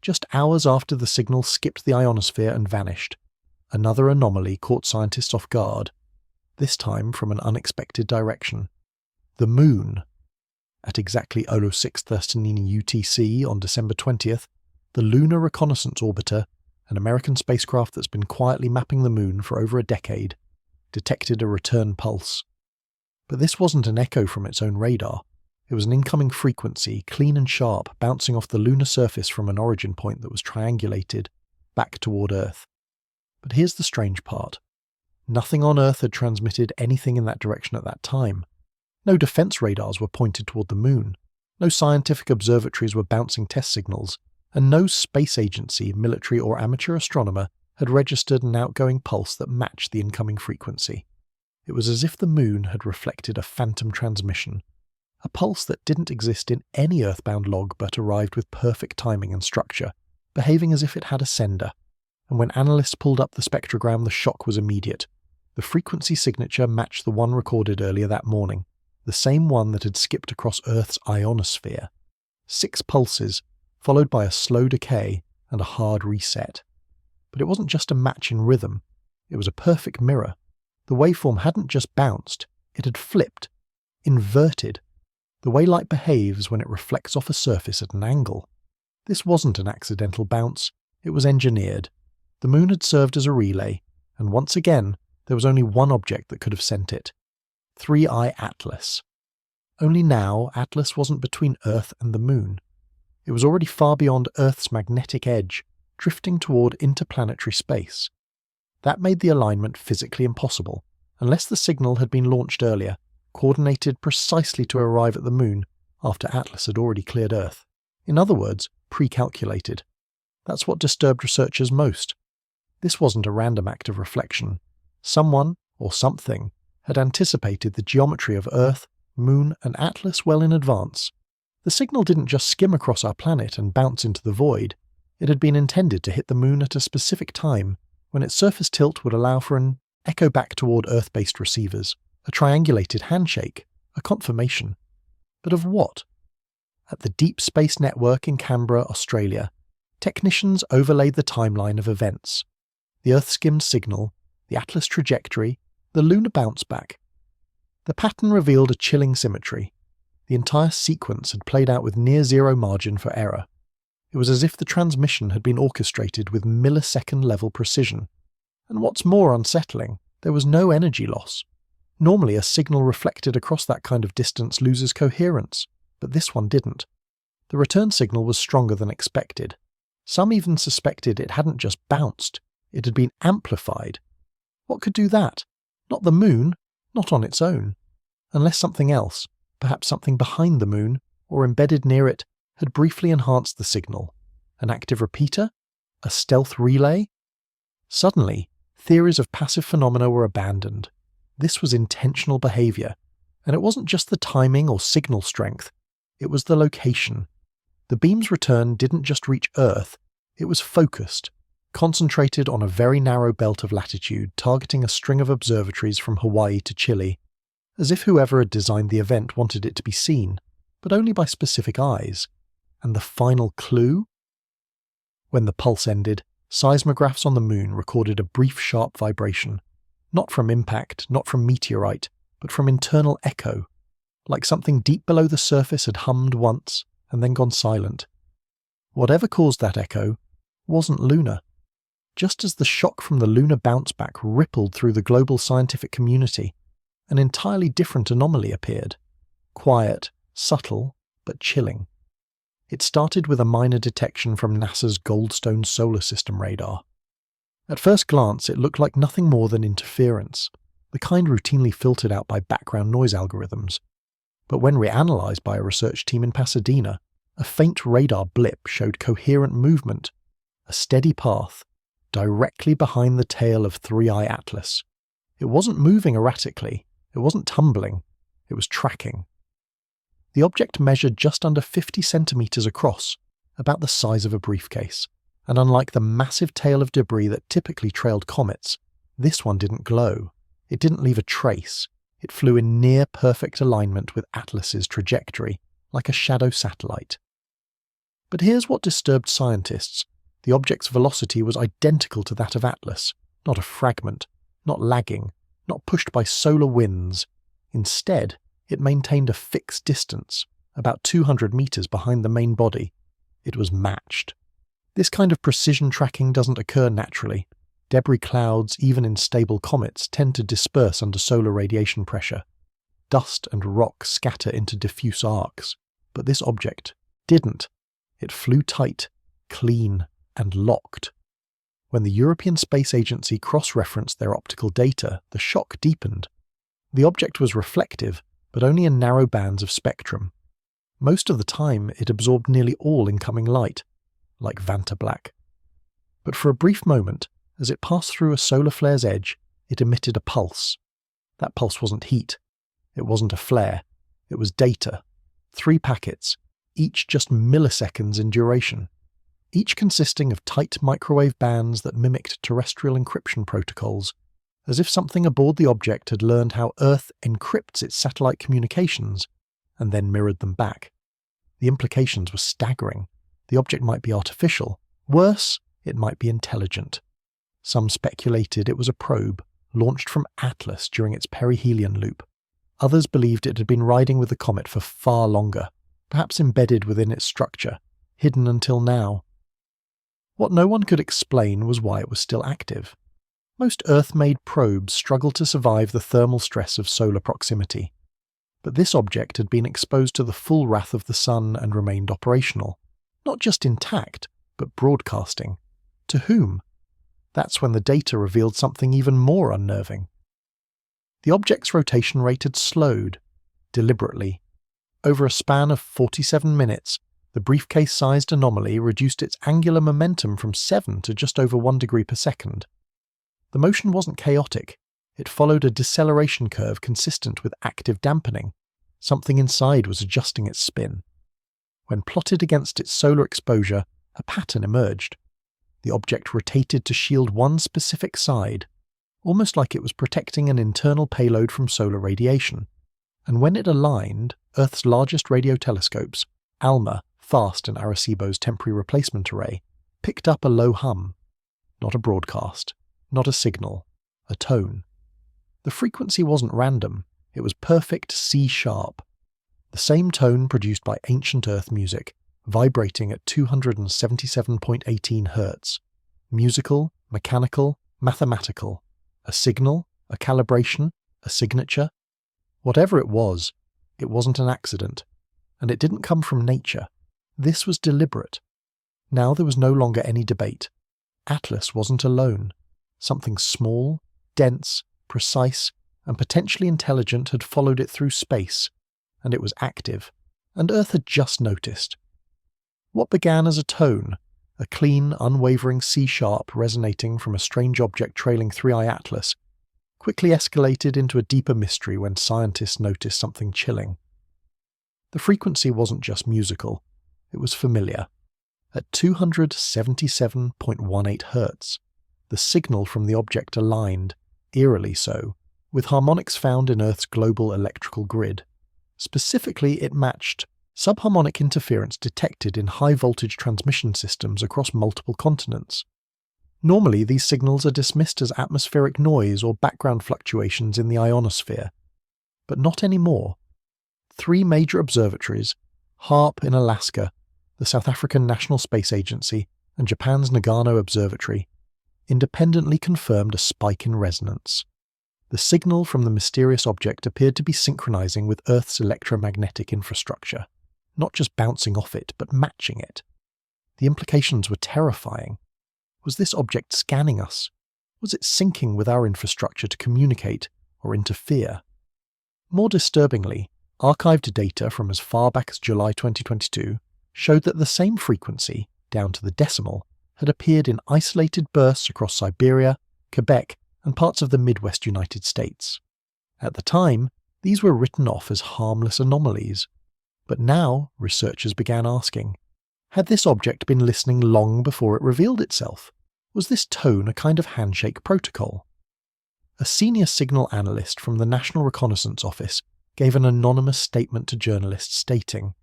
Just hours after the signal skipped the ionosphere and vanished, another anomaly caught scientists off guard, this time from an unexpected direction. The Moon. At exactly 06:13 UTC on December 20th, the Lunar Reconnaissance Orbiter, an American spacecraft that's been quietly mapping the Moon for over a decade, detected a return pulse. But this wasn't an echo from its own radar. It was an incoming frequency, clean and sharp, bouncing off the lunar surface from an origin point that was triangulated back toward Earth. But here's the strange part. Nothing on Earth had transmitted anything in that direction at that time. No defense radars were pointed toward the Moon. No scientific observatories were bouncing test signals, and no space agency, military or amateur astronomer had registered an outgoing pulse that matched the incoming frequency. It was as if the Moon had reflected a phantom transmission, a pulse that didn't exist in any Earthbound log but arrived with perfect timing and structure, behaving as if it had a sender. And when analysts pulled up the spectrogram, the shock was immediate. The frequency signature matched the one recorded earlier that morning, the same one that had skipped across Earth's ionosphere. 6 pulses, followed by a slow decay and a hard reset. But it wasn't just a match in rhythm, it was a perfect mirror. The waveform hadn't just bounced, it had flipped, inverted, the way light behaves when it reflects off a surface at an angle. This wasn't an accidental bounce, it was engineered. The Moon had served as a relay, and once again, there was only one object that could have sent it. 3i Atlas. Only now, Atlas wasn't between Earth and the Moon. It was already far beyond Earth's magnetic edge, drifting toward interplanetary space. That made the alignment physically impossible, unless the signal had been launched earlier, coordinated precisely to arrive at the Moon after Atlas had already cleared Earth. In other words, pre-calculated. That's what disturbed researchers most. This wasn't a random act of reflection. Someone, or something, had anticipated the geometry of Earth, Moon, and Atlas well in advance. The signal didn't just skim across our planet and bounce into the void. It had been intended to hit the Moon at a specific time, when its surface tilt would allow for an echo back toward Earth-based receivers, a triangulated handshake, a confirmation. But of what? At the Deep Space Network in Canberra, Australia, technicians overlaid the timeline of events. The Earth-skimmed signal, the Atlas trajectory, the lunar bounce back. The pattern revealed a chilling symmetry. The entire sequence had played out with near-zero margin for error. It was as if the transmission had been orchestrated with millisecond-level precision. And what's more unsettling, there was no energy loss. Normally, a signal reflected across that kind of distance loses coherence, but this one didn't. The return signal was stronger than expected. Some even suspected it hadn't just bounced, it had been amplified. What could do that? Not the Moon, not on its own. Unless something else, perhaps something behind the Moon, or embedded near it, had briefly enhanced the signal. An active repeater? A stealth relay? Suddenly, theories of passive phenomena were abandoned. This was intentional behavior, and it wasn't just the timing or signal strength, it was the location. The beam's return didn't just reach Earth, it was focused, concentrated on a very narrow belt of latitude, targeting a string of observatories from Hawaii to Chile, as if whoever had designed the event wanted it to be seen. but only by specific eyes. And the final clue? When the pulse ended, seismographs on the Moon recorded a brief sharp vibration, not from impact, not from meteorite, but from internal echo, like something deep below the surface had hummed once and then gone silent. Whatever caused that echo wasn't lunar. Just as the shock from the lunar bounce back rippled through the global scientific community, an entirely different anomaly appeared. Quiet, subtle, but chilling. It started with a minor detection from NASA's Goldstone solar system radar. At first glance, it looked like nothing more than interference, the kind routinely filtered out by background noise algorithms. But when reanalyzed by a research team in Pasadena, a faint radar blip showed coherent movement, a steady path, directly behind the tail of 3I Atlas. It wasn't moving erratically, it wasn't tumbling, it was tracking. The object measured just under 50 centimeters across, about the size of a briefcase, and unlike the massive tail of debris that typically trailed comets, this one didn't glow. It didn't leave a trace. It flew in near-perfect alignment with Atlas's trajectory, like a shadow satellite. But here's what disturbed scientists. The object's velocity was identical to that of Atlas, not a fragment, not lagging, not pushed by solar winds. Instead, it maintained a fixed distance, about 200 meters behind the main body. It was matched. This kind of precision tracking doesn't occur naturally. Debris clouds, even in stable comets, tend to disperse under solar radiation pressure. Dust and rock scatter into diffuse arcs, but this object didn't. It flew tight, clean, and locked. When the European Space Agency cross-referenced their optical data, the shock deepened. The object was reflective, but only in narrow bands of spectrum. Most of the time, it absorbed nearly all incoming light, like Vantablack. But for a brief moment, as it passed through a solar flare's edge, it emitted a pulse. That pulse wasn't heat. It wasn't a flare. It was data. 3 packets, each just milliseconds in duration, each consisting of tight microwave bands that mimicked terrestrial encryption protocols, as if something aboard the object had learned how Earth encrypts its satellite communications and then mirrored them back. The implications were staggering. The object might be artificial. Worse, it might be intelligent. Some speculated it was a probe, launched from Atlas during its perihelion loop. Others believed it had been riding with the comet for far longer, perhaps embedded within its structure, hidden until now. What no one could explain was why it was still active. Most Earth-made probes struggle to survive the thermal stress of solar proximity. But this object had been exposed to the full wrath of the sun and remained operational. Not just intact, but broadcasting. To whom? That's when the data revealed something even more unnerving. The object's rotation rate had slowed, deliberately. Over a span of 47 minutes, the briefcase-sized anomaly reduced its angular momentum from 7 to just over 1 degree per second. The motion wasn't chaotic. It followed a deceleration curve consistent with active dampening. Something inside was adjusting its spin. When plotted against its solar exposure, a pattern emerged. The object rotated to shield one specific side, almost like it was protecting an internal payload from solar radiation. And when it aligned, Earth's largest radio telescopes, ALMA, FAST and Arecibo's temporary replacement array, picked up a low hum. Not a broadcast, not a signal, a tone. The frequency wasn't random, it was perfect C-sharp. The same tone produced by ancient Earth music, vibrating at 277.18 Hz. Musical, mechanical, mathematical. A signal, a calibration, a signature. Whatever it wasn't an accident. And it didn't come from nature. This was deliberate. Now there was no longer any debate. Atlas wasn't alone. Something small, dense, precise, and potentially intelligent had followed it through space, and it was active, and Earth had just noticed. What began as a tone, a clean, unwavering C-sharp resonating from a strange object trailing 3I Atlas, quickly escalated into a deeper mystery when scientists noticed something chilling. The frequency wasn't musical, it was familiar. At 277.18 Hz, the signal from the object aligned, eerily so, with harmonics found in Earth's global electrical grid. Specifically, it matched Subharmonic interference detected in high-voltage transmission systems across multiple continents. Normally, these signals are dismissed as atmospheric noise or background fluctuations in the ionosphere. But not anymore. 3 major observatories, HAARP in Alaska, the South African National Space Agency, and Japan's Nagano Observatory, independently confirmed a spike in resonance. The signal from the mysterious object appeared to be synchronizing with Earth's electromagnetic infrastructure, not just bouncing off it, but matching it. The implications were terrifying. Was this object scanning us? Was it syncing with our infrastructure to communicate or interfere? More disturbingly, archived data from as far back as July 2022 showed that the same frequency, down to the decimal, had appeared in isolated bursts across Siberia, Quebec, and parts of the Midwest United States. At the time, these were written off as harmless anomalies. But now, researchers began asking, had this object been listening long before it revealed itself? Was this tone a kind of handshake protocol? A senior signal analyst from the National Reconnaissance Office gave an anonymous statement to journalists stating,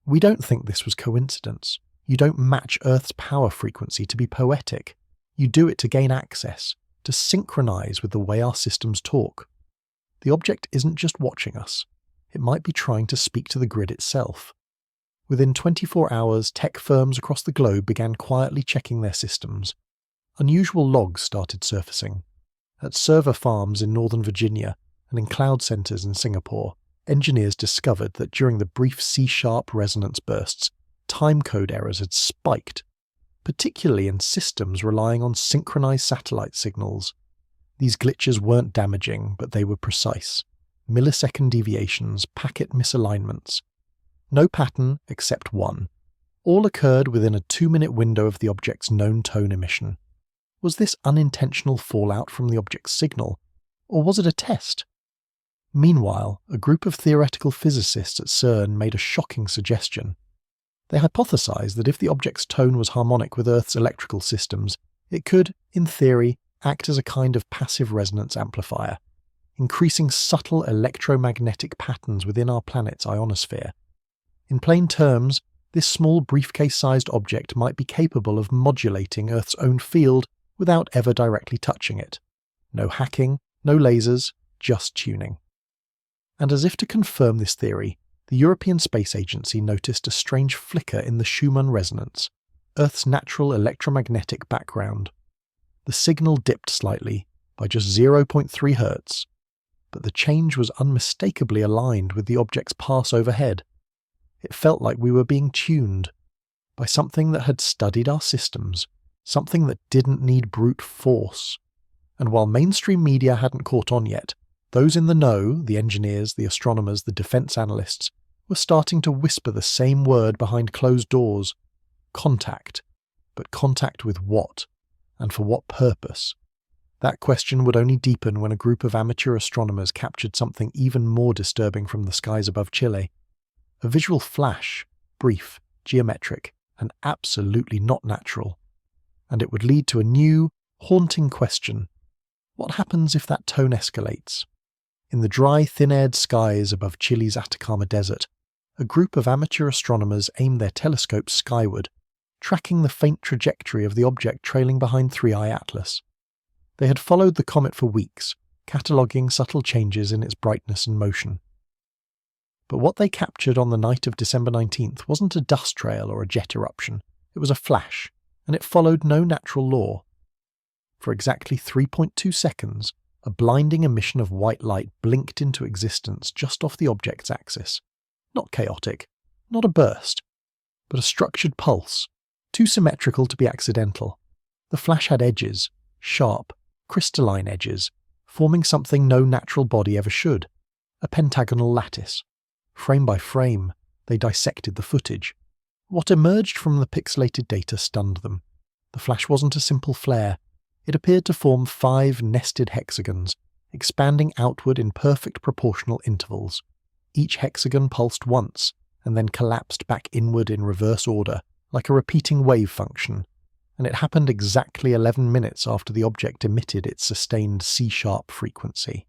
"We don't think this was coincidence. You don't match Earth's power frequency to be poetic. You do it to gain access, to synchronize with the way our systems talk. The object isn't just watching us. It might be trying to speak to the grid itself." Within 24 hours, tech firms across the globe began quietly checking their systems. Unusual logs started surfacing. At server farms in Northern Virginia and in cloud centers in Singapore, engineers discovered that during the brief C-sharp resonance bursts, timecode errors had spiked, particularly in systems relying on synchronized satellite signals. These glitches weren't damaging, but they were precise. Millisecond deviations, packet misalignments. No pattern except one. All occurred within a 2-minute window of the object's known tone emission. Was this unintentional fallout from the object's signal, or was it a test? Meanwhile, a group of theoretical physicists at CERN made a shocking suggestion. They hypothesized that if the object's tone was harmonic with Earth's electrical systems, it could, in theory, act as a kind of passive resonance amplifier, increasing subtle electromagnetic patterns within our planet's ionosphere. In plain terms, this small briefcase-sized object might be capable of modulating Earth's own field without ever directly touching it. No hacking, no lasers, just tuning. And as if to confirm this theory, the European Space Agency noticed a strange flicker in the Schumann resonance, Earth's natural electromagnetic background. The signal dipped slightly, by just 0.3 Hz, but the change was unmistakably aligned with the object's pass overhead. It felt like we were being tuned by something that had studied our systems, something that didn't need brute force. And while mainstream media hadn't caught on yet, those in the know, the engineers, the astronomers, the defense analysts, were starting to whisper the same word behind closed doors. Contact. But contact with what? And for what purpose? That question would only deepen when a group of amateur astronomers captured something even more disturbing from the skies above Chile. A visual flash, brief, geometric, and absolutely not natural. And it would lead to a new, haunting question. What happens if that tone escalates? In the dry, thin-aired skies above Chile's Atacama Desert, a group of amateur astronomers aimed their telescopes skyward, tracking the faint trajectory of the object trailing behind 3I Atlas. They had followed the comet for weeks, cataloguing subtle changes in its brightness and motion. But what they captured on the night of December 19th wasn't a dust trail or a jet eruption. It was a flash, and it followed no natural law. For exactly 3.2 seconds, a blinding emission of white light blinked into existence just off the object's axis. Not chaotic, not a burst, but a structured pulse, too symmetrical to be accidental. The flash had edges, sharp, crystalline edges, forming something no natural body ever should, a pentagonal lattice. Frame by frame, they dissected the footage. What emerged from the pixelated data stunned them. The flash wasn't a simple flare. It appeared to form 5 nested hexagons, expanding outward in perfect proportional intervals. Each hexagon pulsed once, and then collapsed back inward in reverse order, like a repeating wave function, and it happened exactly 11 minutes after the object emitted its sustained C-sharp frequency.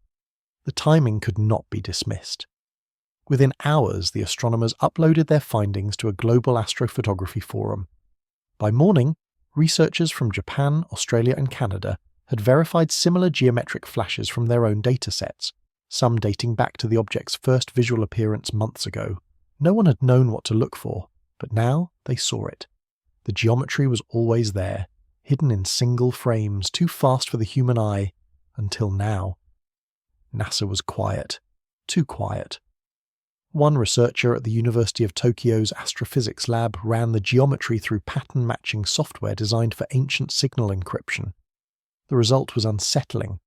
The timing could not be dismissed. Within hours, the astronomers uploaded their findings to a global astrophotography forum. By morning, researchers from Japan, Australia and Canada had verified similar geometric flashes from their own datasets, some dating back to the object's first visual appearance months ago. No one had known what to look for, but now they saw it. The geometry was always there, hidden in single frames, too fast for the human eye, until now. NASA was quiet. Too quiet. One researcher at the University of Tokyo's astrophysics lab ran the geometry through pattern-matching software designed for ancient signal encryption. The result was unsettling.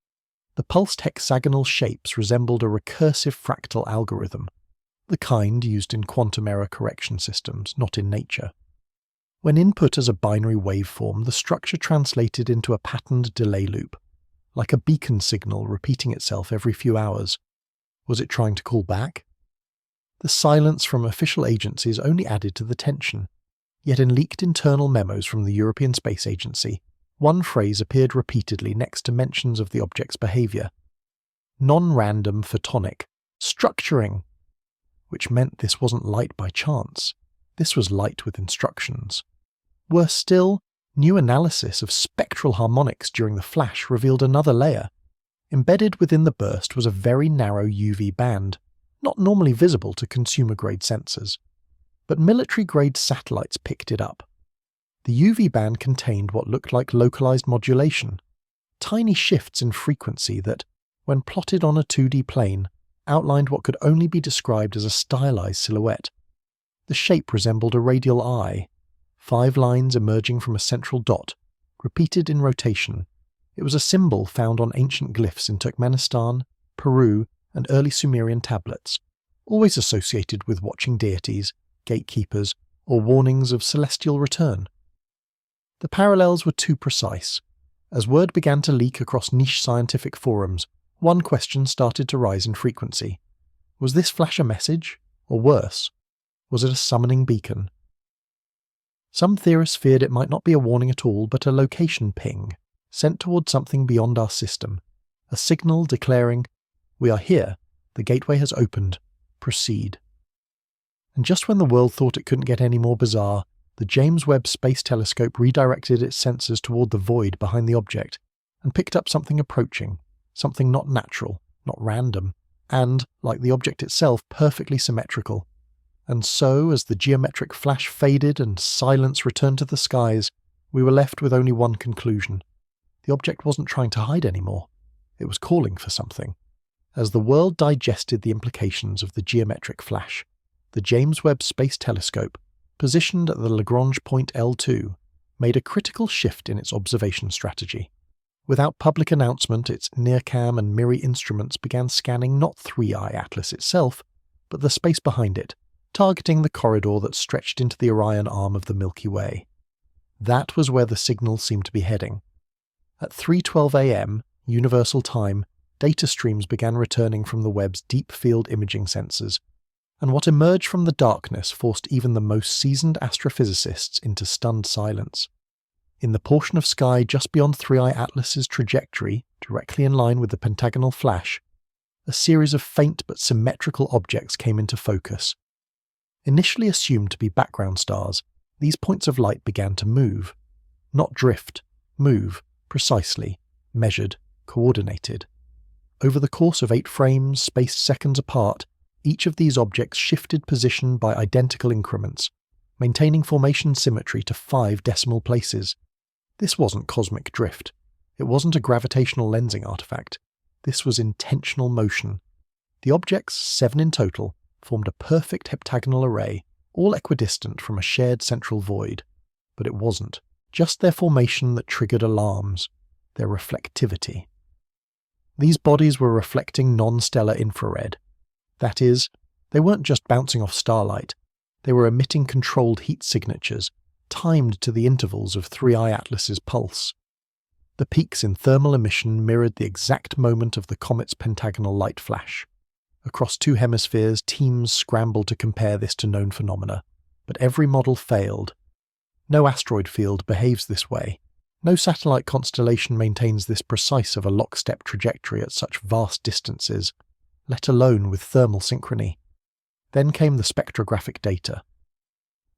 The pulsed hexagonal shapes resembled a recursive fractal algorithm, the kind used in quantum error correction systems, not in nature. When input as a binary waveform, the structure translated into a patterned delay loop, like a beacon signal repeating itself every few hours. Was it trying to call back? The silence from official agencies only added to the tension. Yet in leaked internal memos from the European Space Agency, one phrase appeared repeatedly next to mentions of the object's behaviour. Non-random photonic structuring, which meant this wasn't light by chance. This was light with instructions. Worse still, new analysis of spectral harmonics during the flash revealed another layer. Embedded within the burst was a very narrow UV band, not normally visible to consumer-grade sensors. But military-grade satellites picked it up. The UV band contained what looked like localized modulation, tiny shifts in frequency that, when plotted on a 2D plane, outlined what could only be described as a stylized silhouette. The shape resembled a radial eye, 5 lines emerging from a central dot, repeated in rotation. It was a symbol found on ancient glyphs in Turkmenistan, Peru, and early Sumerian tablets, always associated with watching deities, gatekeepers, or warnings of celestial return. The parallels were too precise. As word began to leak across niche scientific forums, one question started to rise in frequency. Was this flash a message? Or worse, was it a summoning beacon? Some theorists feared it might not be a warning at all, but a location ping, sent toward something beyond our system, a signal declaring, "We are here, the gateway has opened, proceed." And just when the world thought it couldn't get any more bizarre, the James Webb Space Telescope redirected its sensors toward the void behind the object, and picked up something approaching, something not natural, not random, and, like the object itself, perfectly symmetrical. And so, as the geometric flash faded and silence returned to the skies, we were left with only one conclusion. The object wasn't trying to hide anymore. It was calling for something. As the world digested the implications of the geometric flash, the James Webb Space Telescope, positioned at the Lagrange point L2, made a critical shift in its observation strategy. Without public announcement, its NIRCam and MIRI instruments began scanning not 3i Atlas itself, but the space behind it, targeting the corridor that stretched into the Orion arm of the Milky Way. That was where the signal seemed to be heading. At 3:12 a.m. Universal Time, data streams began returning from the Webb's deep field imaging sensors, and what emerged from the darkness forced even the most seasoned astrophysicists into stunned silence. In the portion of sky just beyond 3i Atlas's trajectory, directly in line with the pentagonal flash, a series of faint but symmetrical objects came into focus. Initially assumed to be background stars, these points of light began to move. Not drift, move, precisely, measured, coordinated. Over the course of 8 frames, spaced seconds apart, each of these objects shifted position by identical increments, maintaining formation symmetry to 5 decimal places. This wasn't cosmic drift. It wasn't a gravitational lensing artifact. This was intentional motion. The objects, 7 in total, formed a perfect heptagonal array, all equidistant from a shared central void. But it wasn't. Just their formation that triggered alarms. Their reflectivity. These bodies were reflecting non-stellar infrared. That is, they weren't just bouncing off starlight. They were emitting controlled heat signatures, timed to the intervals of 3i Atlas's pulse. The peaks in thermal emission mirrored the exact moment of the comet's pentagonal light flash. Across 2 hemispheres, teams scrambled to compare this to known phenomena, but every model failed. No asteroid field behaves this way. No satellite constellation maintains this precise of a lockstep trajectory at such vast distances, let alone with thermal synchrony. Then came the spectrographic data.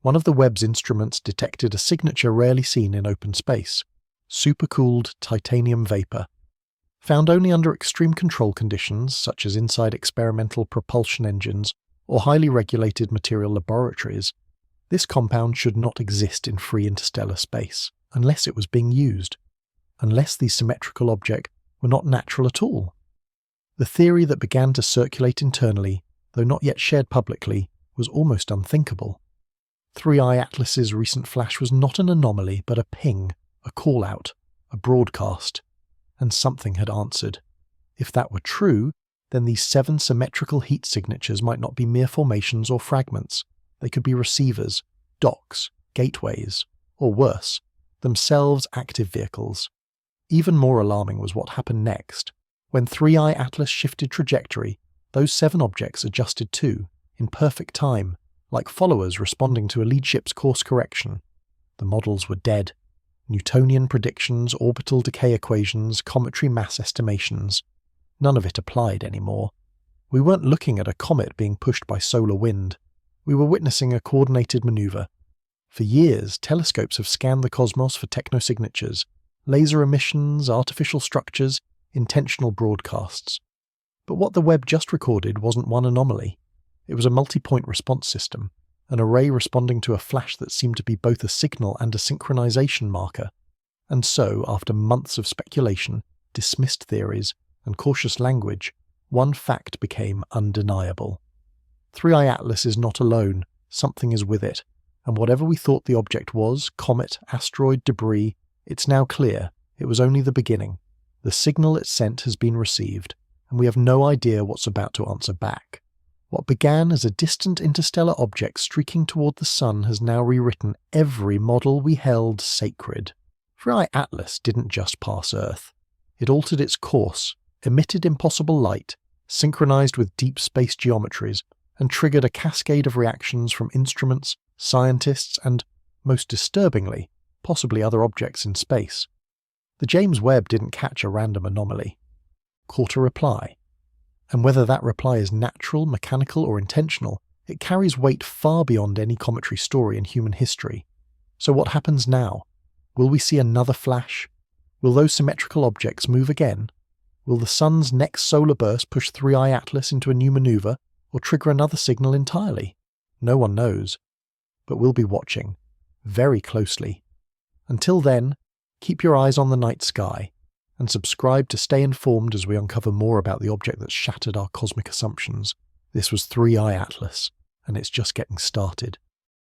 One of the Webb's instruments detected a signature rarely seen in open space: supercooled titanium vapor. Found only under extreme control conditions, such as inside experimental propulsion engines or highly regulated material laboratories, this compound should not exist in free interstellar space, unless it was being used, unless these symmetrical objects were not natural at all. The theory that began to circulate internally, though not yet shared publicly, was almost unthinkable. 3i Atlas's recent flash was not an anomaly, but a ping, a call-out, a broadcast. And something had answered. If that were true, then these 7 symmetrical heat signatures might not be mere formations or fragments. They could be receivers, docks, gateways, or worse, themselves active vehicles. Even more alarming was what happened next. When 3i Atlas shifted trajectory, those 7 objects adjusted too, in perfect time, like followers responding to a lead ship's course correction. The models were dead. Newtonian predictions, orbital decay equations, cometary mass estimations. None of it applied anymore. We weren't looking at a comet being pushed by solar wind. We were witnessing a coordinated maneuver. For years, telescopes have scanned the cosmos for technosignatures, laser emissions, artificial structures, intentional broadcasts. But what the Webb just recorded wasn't one anomaly. It was a multi-point response system, an array responding to a flash that seemed to be both a signal and a synchronization marker. And so, after months of speculation, dismissed theories, and cautious language, one fact became undeniable. 3i Atlas is not alone, something is with it, and whatever we thought the object was, comet, asteroid, debris, it's now clear, it was only the beginning. The signal it sent has been received, and we have no idea what's about to answer back. What began as a distant interstellar object streaking toward the sun has now rewritten every model we held sacred. 3i Atlas didn't just pass Earth. It altered its course, emitted impossible light, synchronized with deep space geometries, and triggered a cascade of reactions from instruments, scientists, and, most disturbingly, possibly other objects in space. The James Webb didn't catch a random anomaly. Caught a reply. And whether that reply is natural, mechanical, or intentional, it carries weight far beyond any cometary story in human history. So what happens now? Will we see another flash? Will those symmetrical objects move again? Will the sun's next solar burst push 3i Atlas into a new maneuver, or trigger another signal entirely? No one knows. But we'll be watching, very closely. Until then, keep your eyes on the night sky, and subscribe to stay informed as we uncover more about the object that shattered our cosmic assumptions. This was 3i Atlas, and it's just getting started.